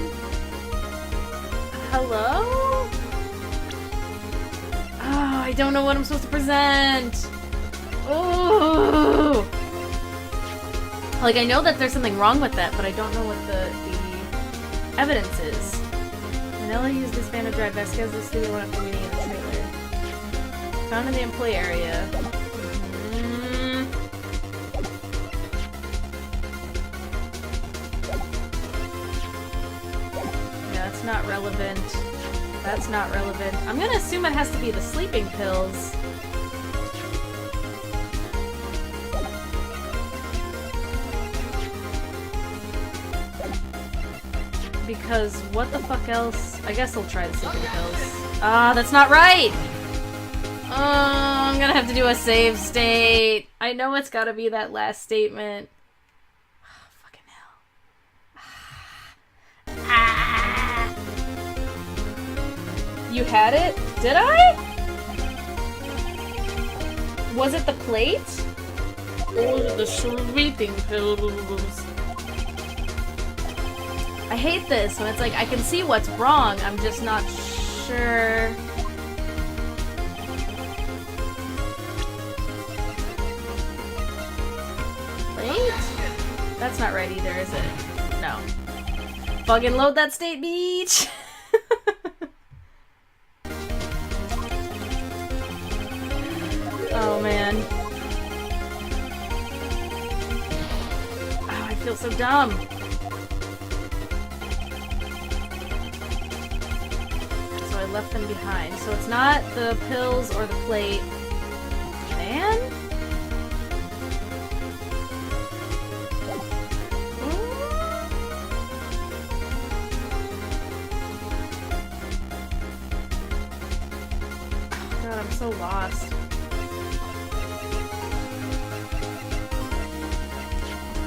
Hello? Oh, I don't know what I'm supposed to present. Oh! Like, I know that there's something wrong with that, but I don't know what the evidence is. Manila used this van to drive Vasquez to the studio one after meeting in the trailer. Found in the employee area. That's not relevant. That's not relevant. I'm gonna assume it has to be the sleeping pills. Because what the fuck else? I guess I'll try the sleeping pills. Ah, that's not right! Oh, I'm gonna have to do a save state. I know it's gotta be that last statement. Oh, fucking hell. Ah. You had it? Did I? Was it the plate? Or was it the sleeping pills? I hate this when it's like I can see what's wrong, I'm just not sure. Plate? That's not right either, is it? No. Fucking load that state, beach! Oh man. Oh, I feel so dumb. So I left them behind. So it's not the pills or the plate. Man? Oh god, I'm so lost.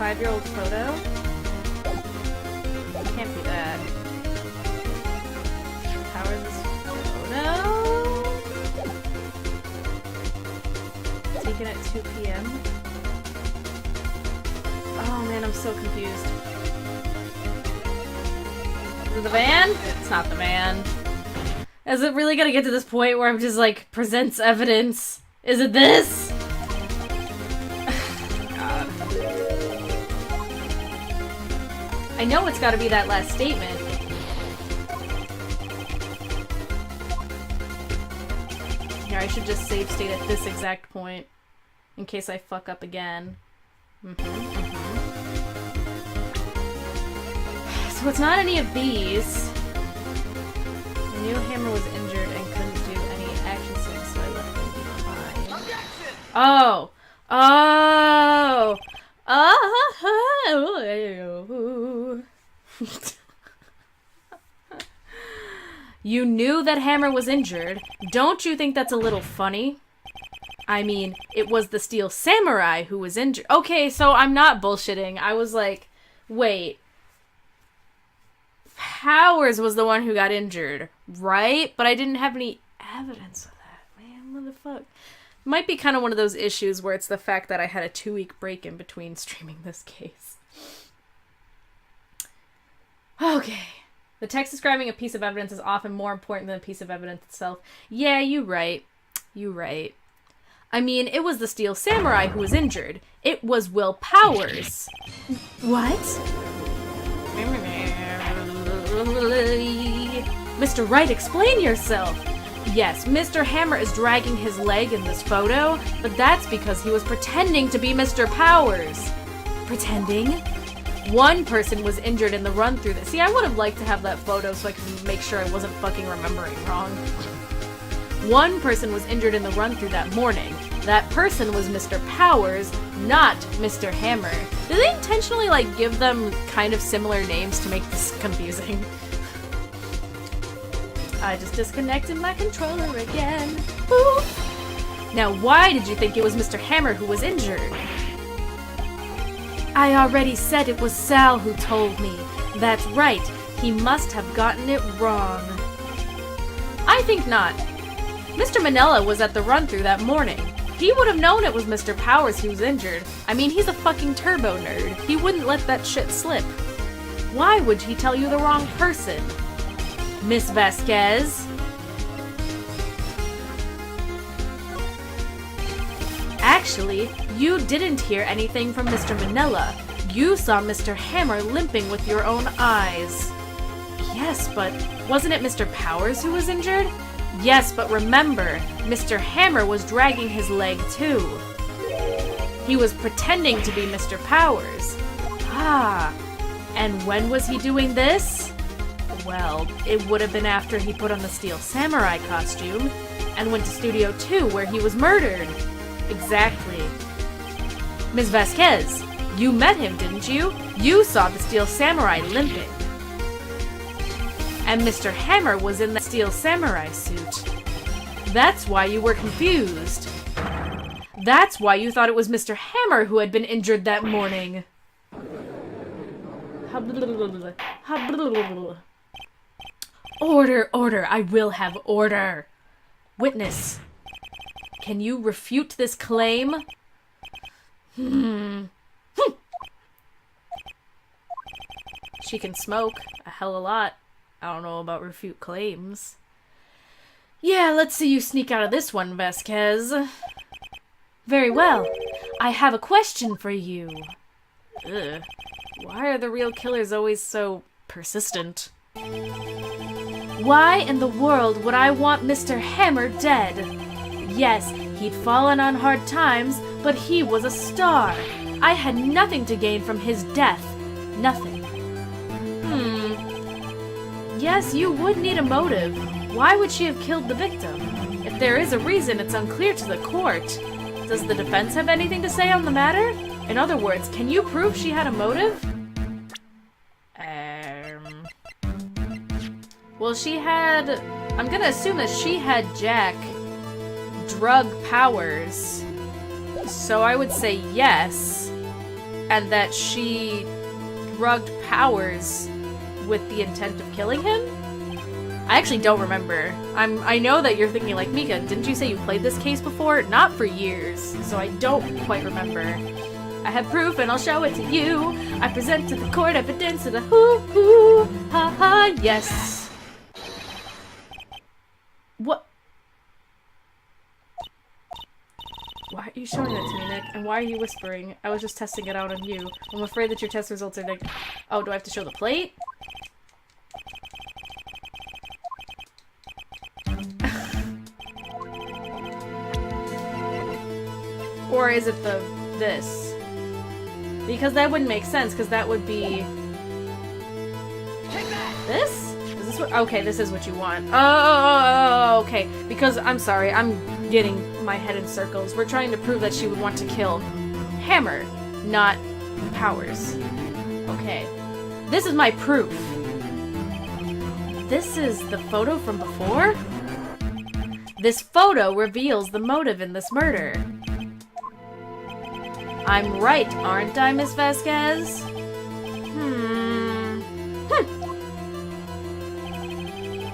5-year-old photo? Can't be that. How is this photo? Taken at 2 p.m. Oh man, I'm so confused. Is it the van? It's not the van. Is it really gonna get to this point where I'm just like, presents evidence? Is it this? I know it's gotta be that last statement. Here, I should just save state at this exact point. In case I fuck up again. So it's not any of these. I knew Hammer was injured and couldn't do any action scenes, so I left him behind. Objection! Oh! Oh! Oh! You knew that Hammer was injured. Don't you think that's a little funny? I mean, it was the Steel Samurai who was injured. Okay, so I'm not bullshitting. I was like, wait. Powers was the one who got injured, right? But I didn't have any evidence of that. Man, motherfucker. Might be kind of one of those issues where it's the fact that I had a 2-week break in between streaming this case. Okay. The text describing a piece of evidence is often more important than the piece of evidence itself. Yeah, you right. You right. I mean, it was the Steel Samurai who was injured. It was Will Powers. What? Mr. Wright, explain yourself. Yes, Mr. Hammer is dragging his leg in this photo, but that's because he was pretending to be Mr. Powers. Pretending? One person was injured in the run-through. See, I would have liked to have that photo so I could make sure I wasn't fucking remembering wrong. One person was injured in the run-through that morning. That person was Mr. Powers, not Mr. Hammer. Did they intentionally, give them kind of similar names to make this confusing? I just disconnected my controller again. Ooh. Now, why did you think it was Mr. Hammer who was injured? I already said it was Sal who told me. That's right. He must have gotten it wrong. I think not. Mr. Manella was at the run-through that morning. He would have known it was Mr. Powers who was injured. I mean, he's a fucking turbo nerd. He wouldn't let that shit slip. Why would he tell you the wrong person? Miss Vasquez? Actually, you didn't hear anything from Mr. Manella. You saw Mr. Hammer limping with your own eyes. Yes, but wasn't it Mr. Powers who was injured? Yes, but remember, Mr. Hammer was dragging his leg too. He was pretending to be Mr. Powers. Ah, and when was he doing this? Well, it would have been after he put on the Steel Samurai costume and went to Studio 2 where he was murdered. Exactly. Ms. Vasquez, you met him, didn't you? You saw the Steel Samurai limping. And Mr. Hammer was in the Steel Samurai suit. That's why you were confused. That's why you thought it was Mr. Hammer who had been injured that morning. Order, order, I will have order. Witness, can you refute this claim? She can smoke a hell of a lot. I don't know about refute claims. Yeah, let's see you sneak out of this one, Vasquez. Very well. I have a question for you. Ugh. Why are the real killers always so persistent? Why in the world would I want Mr. Hammer dead? Yes, he'd fallen on hard times, but he was a star. I had nothing to gain from his death. Nothing. Yes, you would need a motive. Why would she have killed the victim? If there is a reason, it's unclear to the court. Does the defense have anything to say on the matter? In other words, can you prove she had a motive? Well, she had... I'm gonna assume that she had Jack drug Powers. So I would say yes. And that she drugged Powers with the intent of killing him? I actually don't remember. I know that you're thinking like, Mika, didn't you say you played this case before? Not for years, so I don't quite remember. I have proof and I'll show it to you. I present to the court evidence of the hoo-hoo, ha-ha, yes. What? Why are you showing that to me, Nick? And why are you whispering? I was just testing it out on you. I'm afraid that your test results are negative. Oh, do I have to show the plate? Or is it this? Because that wouldn't make sense, because that would be... This? Is this what... Okay, this is what you want. Oh, okay. Because, I'm sorry, I'm getting my head in circles. We're trying to prove that she would want to kill Hammer, not Powers. Okay. This is my proof. This is the photo from before? This photo reveals the motive in this murder. I'm right, aren't I, Miss Vasquez?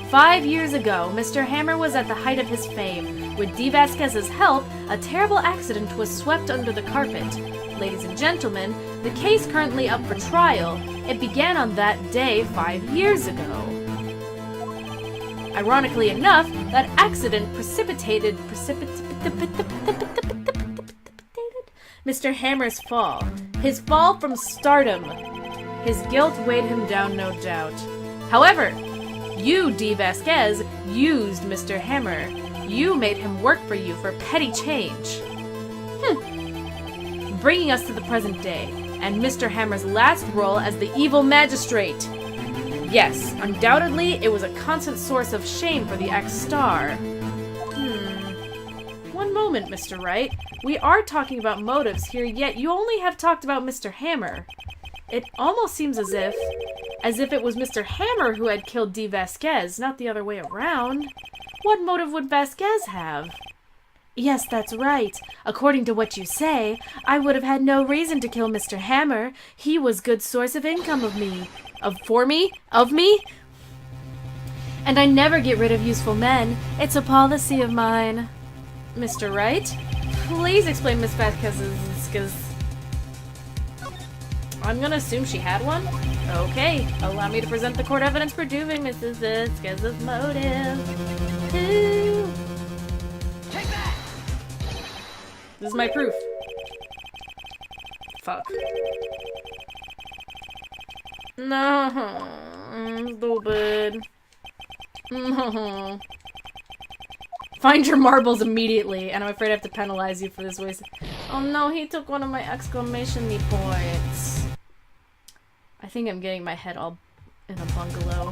5 years ago, Mr. Hammer was at the height of his fame. With D. Vasquez's help, a terrible accident was swept under the carpet. Ladies and gentlemen, the case currently up for trial. It began on that day 5 years ago. Ironically enough, that accident precipitated Mr. Hammer's fall. His fall from stardom. His guilt weighed him down, no doubt. However, you, D. Vasquez, used Mr. Hammer. You made him work for you for petty change. Bringing us to the present day, and Mr. Hammer's last role as the evil magistrate. Yes, undoubtedly, it was a constant source of shame for the ex-star. One moment, Mr. Wright. We are talking about motives here, yet you only have talked about Mr. Hammer. It almost seems as if it was Mr. Hammer who had killed D. Vasquez, not the other way around. What motive would Vasquez have? Yes, that's right. According to what you say, I would have had no reason to kill Mr. Hammer. He was good source of income of me. Of me? And I never get rid of useful men. It's a policy of mine. Mr. Wright, please explain Miss Vasquez's, because I'm gonna assume she had one. Okay, allow me to present the court evidence proving Mrs. Vasquez's motive. Ooh. Take that! This is my proof. Fuck. No, stupid. No. Find your marbles immediately, and I'm afraid I have to penalize you for this waste. Oh no, he took one of my exclamation points. I think I'm getting my head all in a bungalow.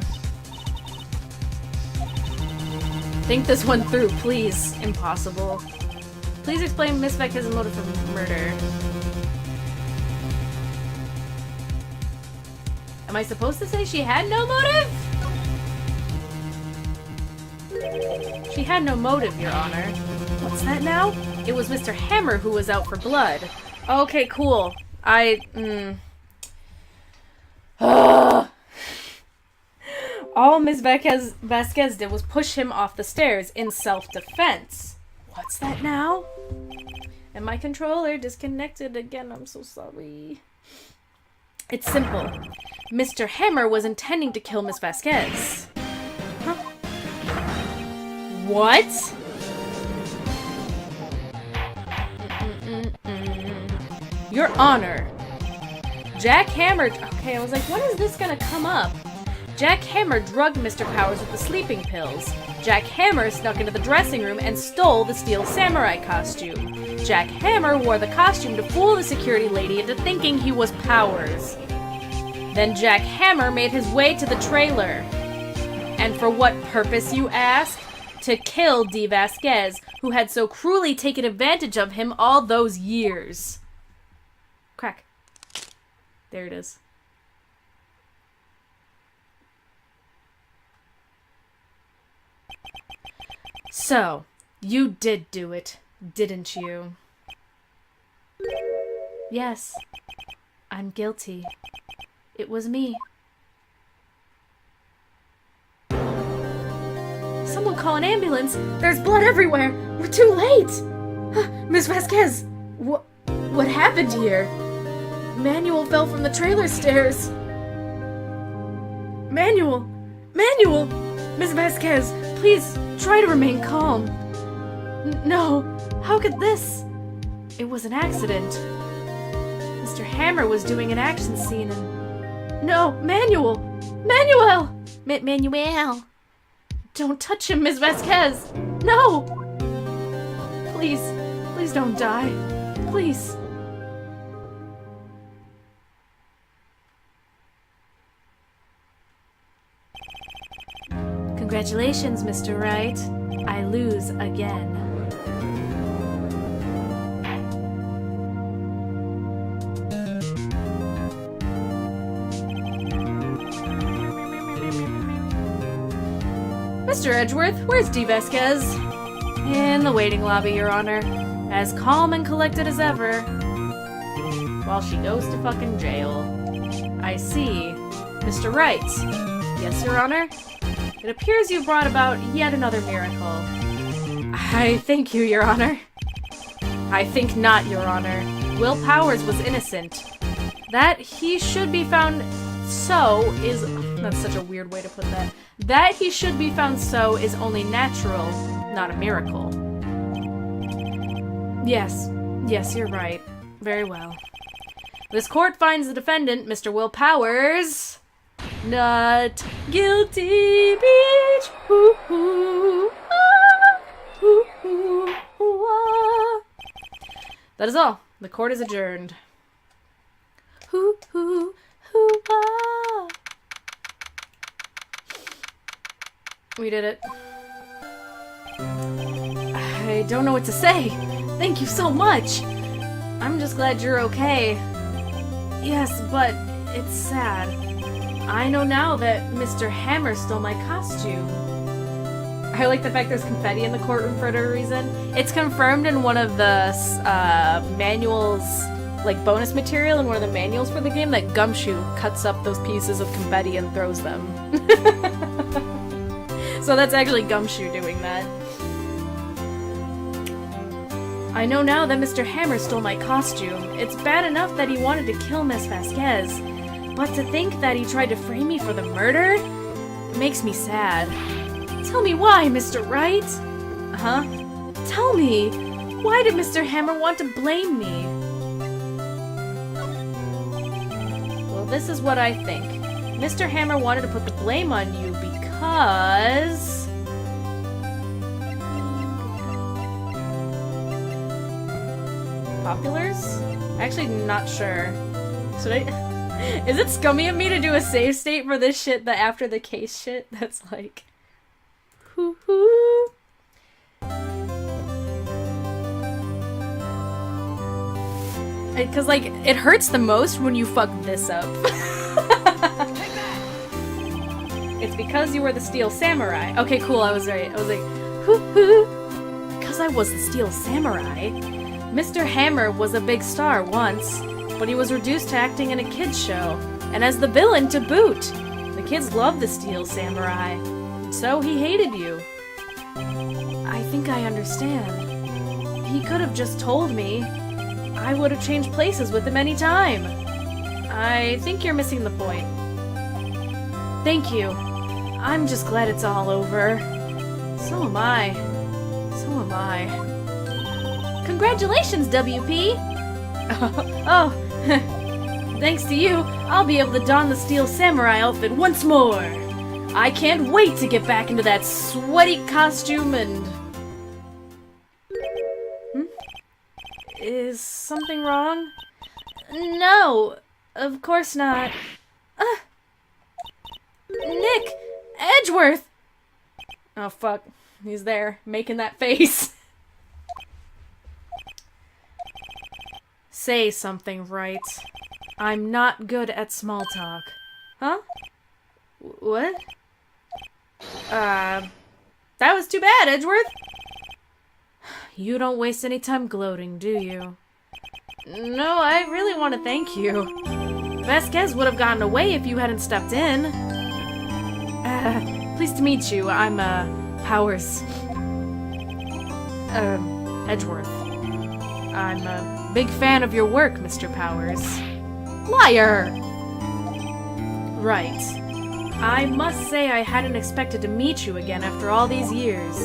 Think this one through, please. Impossible. Please explain Miss Vasquez's motive for murder. Am I supposed to say she had no motive? She had no motive, Your Honor. What's that now? It was Mr. Hammer who was out for blood. Okay, cool. All Miss Vasquez did was push him off the stairs in self-defense. What's that now? And my controller disconnected again. I'm so sorry. It's simple. Mr. Hammer was intending to kill Miss Vasquez. Huh? What? Your Honor. Jack Hammer... Okay, I was like, when is this gonna come up? Jack Hammer drugged Mr. Powers with the sleeping pills. Jack Hammer snuck into the dressing room and stole the steel samurai costume. Jack Hammer wore the costume to fool the security lady into thinking he was Powers. Then Jack Hammer made his way to the trailer. And for what purpose, you ask? To kill D. Vasquez, who had so cruelly taken advantage of him all those years. Crack. There it is. So, you did do it, didn't you? Yes, I'm guilty. It was me. Someone call an ambulance! There's blood everywhere! We're too late! Miss Vasquez! What happened here? Manuel fell from the trailer stairs. Manuel! Miss Vasquez, please try to remain calm. No, how could this? It was an accident. Mr. Hammer was doing an action scene and... No, Manuel! Manuel! Manuel! Don't touch him, Miss Vasquez! No! Please don't die. Please. Congratulations, Mr. Wright. I lose again. Mr. Edgeworth, where's D. Vasquez? In the waiting lobby, Your Honor. As calm and collected as ever. While she goes to fucking jail. I see. Mr. Wright. Yes, Your Honor? It appears you brought about yet another miracle. I thank you, Your Honor. I think not, Your Honor. Will Powers was innocent. That he should be found so is... That's such a weird way to put that. That he should be found so is only natural, not a miracle. Yes. Yes, you're right. Very well. This court finds the defendant, Mr. Will Powers, not guilty. Beach. Ooh, ooh, ah, ooh, ooh, ooh, ah. That is all. The court is adjourned. Ooh, ooh, ooh, ah. We did it. I don't know what to say. Thank you so much. I'm just glad you're okay. Yes, but it's sad. I know now that Mr. Hammer stole my costume. I like the fact there's confetti in the courtroom for no reason. It's confirmed in one of the manuals, like bonus material in one of the manuals for the game, that Gumshoe cuts up those pieces of confetti and throws them. So that's actually Gumshoe doing that. I know now that Mr. Hammer stole my costume. It's bad enough that he wanted to kill Miss Vasquez, but to think that he tried to frame me for the murder? It makes me sad. Tell me why, Mr. Wright? Huh? Tell me, why did Mr. Hammer want to blame me? Well, this is what I think. Mr. Hammer wanted to put the blame on you because... Populars? Actually, not sure. Should I... Is it scummy of me to do a save state for this shit, the after the case shit? That's like... Hoo-hoo. Because, like, it hurts the most when you fuck this up. It's because you were the Steel Samurai. Okay, cool, I was right. I was like, hoo-hoo. Because I was the Steel Samurai. Mr. Hammer was a big star once, but he was reduced to acting in a kids' show, and as the villain to boot. The kids loved the Steel Samurai, so he hated you. I think I understand. He could have just told me. I would have changed places with him any time. I think you're missing the point. Thank you. I'm just glad it's all over. So am I. So am I. Congratulations, WP! Oh, thanks to you, I'll be able to don the Steel Samurai outfit once more! I can't wait to get back into that sweaty costume and... Is something wrong? No, of course not. Nick! Edgeworth! Oh fuck, he's there, making that face. Say something, Wright. I'm not good at small talk. Huh? What? That was too bad, Edgeworth! You don't waste any time gloating, do you? No, I really want to thank you. Vasquez would have gotten away if you hadn't stepped in. Pleased to meet you. I'm, Powers. Edgeworth. I'm a big fan of your work, Mr. Powers. Liar! Right. I must say I hadn't expected to meet you again after all these years.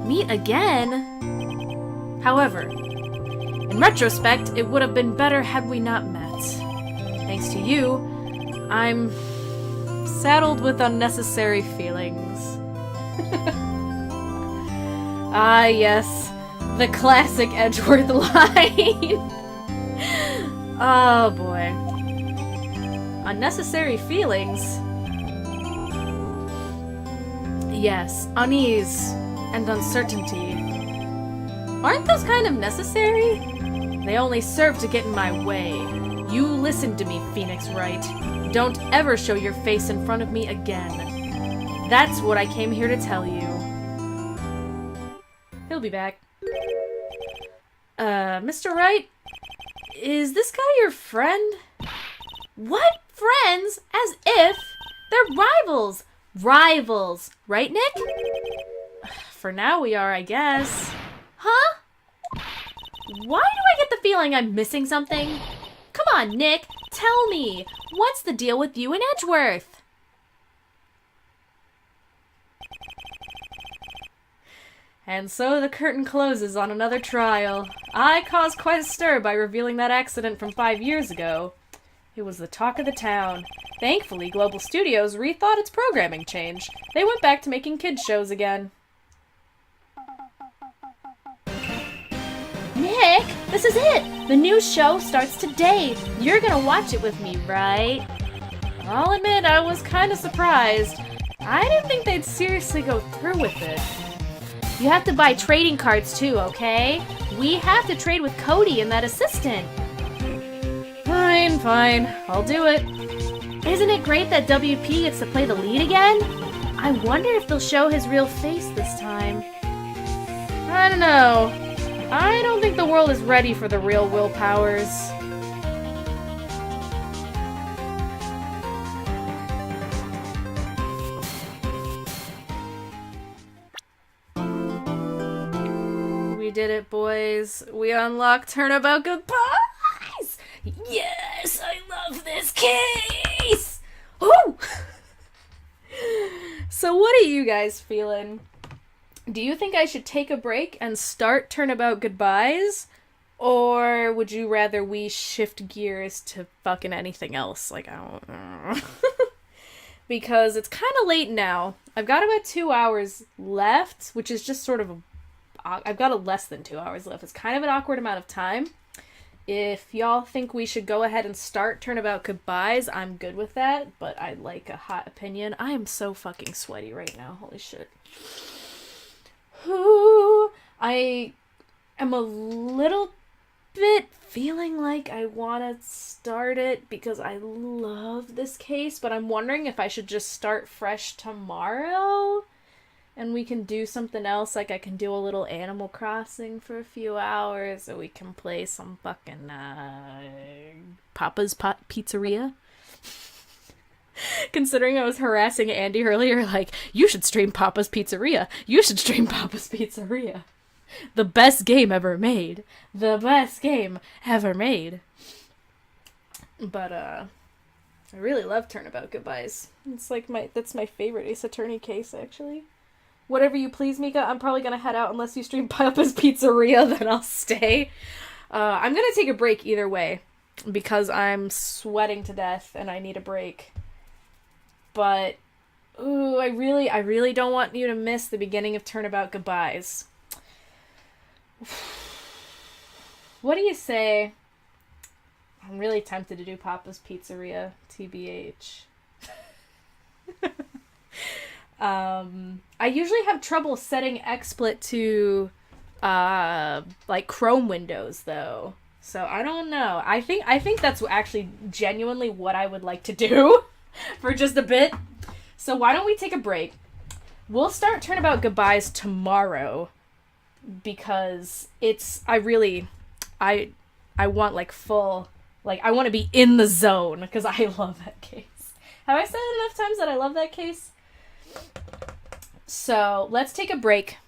Meet again? However, in retrospect, it would have been better had we not met. Thanks to you, I'm saddled with unnecessary feelings. Ah, yes. The classic Edgeworth line. Oh boy. Unnecessary feelings? Yes, unease and uncertainty. Aren't those kind of necessary? They only serve to get in my way. You listen to me, Phoenix Wright. Don't ever show your face in front of me again. That's what I came here to tell you. He'll be back. Mr. Wright? Is this guy your friend? What? Friends? As if? They're rivals! Rivals! Right, Nick? For now we are, I guess. Huh? Why do I get the feeling I'm missing something? Come on, Nick, tell me. What's the deal with you and Edgeworth? And so the curtain closes on another trial. I caused quite a stir by revealing that accident from 5 years ago. It was the talk of the town. Thankfully, Global Studios rethought its programming change. They went back to making kids shows again. Nick, this is it! The new show starts today. You're gonna watch it with me, right? I'll admit I was kind of surprised. I didn't think they'd seriously go through with it. You have to buy trading cards too, okay? We have to trade with Cody and that assistant. Fine. I'll do it. Isn't it great that WP gets to play the lead again? I wonder if they'll show his real face this time. I don't know. I don't think the world is ready for the real Will Powers. We did it, boys. We unlocked Turnabout Goodbyes! Yes, I love this case! Ooh! So what are you guys feeling? Do you think I should take a break and start Turnabout Goodbyes? Or would you rather we shift gears to fucking anything else? Like, I don't know. Because it's kind of late now. I've got about 2 hours left, which is just sort of I've got a less than 2 hours left. It's kind of an awkward amount of time. If y'all think we should go ahead and start Turnabout Goodbyes, I'm good with that, but I'd like a hot opinion. I am so fucking sweaty right now. Holy shit. I am a little bit feeling like I want to start it because I love this case, but I'm wondering if I should just start fresh tomorrow and we can do something else. Like I can do a little Animal Crossing for a few hours, or we can play some fucking Papa's Pizzeria. Considering I was harassing Andy earlier, like, you should stream Papa's Pizzeria. You should stream Papa's Pizzeria. The best game ever made. The best game ever made. But, I really love Turnabout Goodbyes. It's like that's my favorite Ace Attorney case, actually. Whatever you please, Mika. I'm probably gonna head out unless you stream Papa's Pizzeria, then I'll stay. I'm gonna take a break either way, because I'm sweating to death and I need a break. But, ooh, I really don't want you to miss the beginning of Turnabout Goodbyes. What do you say? I'm really tempted to do Papa's Pizzeria, TBH. I usually have trouble setting XSplit to, like, Chrome windows, though. So, I don't know. I think that's actually genuinely what I would like to do. For just a bit. So why don't we take a break? We'll start Turnabout Goodbyes tomorrow. Because I want like full, like I want to be in the zone. Because I love that case. Have I said enough times that I love that case? So let's take a break.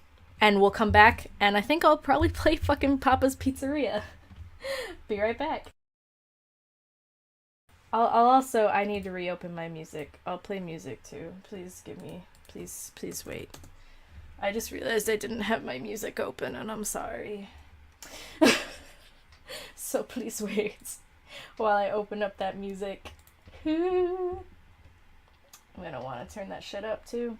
And we'll come back. And I think I'll probably play fucking Papa's Pizzeria. Be right back. I'll also, I need to reopen my music. I'll play music too. Please wait. I just realized I didn't have my music open and I'm sorry. So please wait while I open up that music. I'm gonna want to turn that shit up too.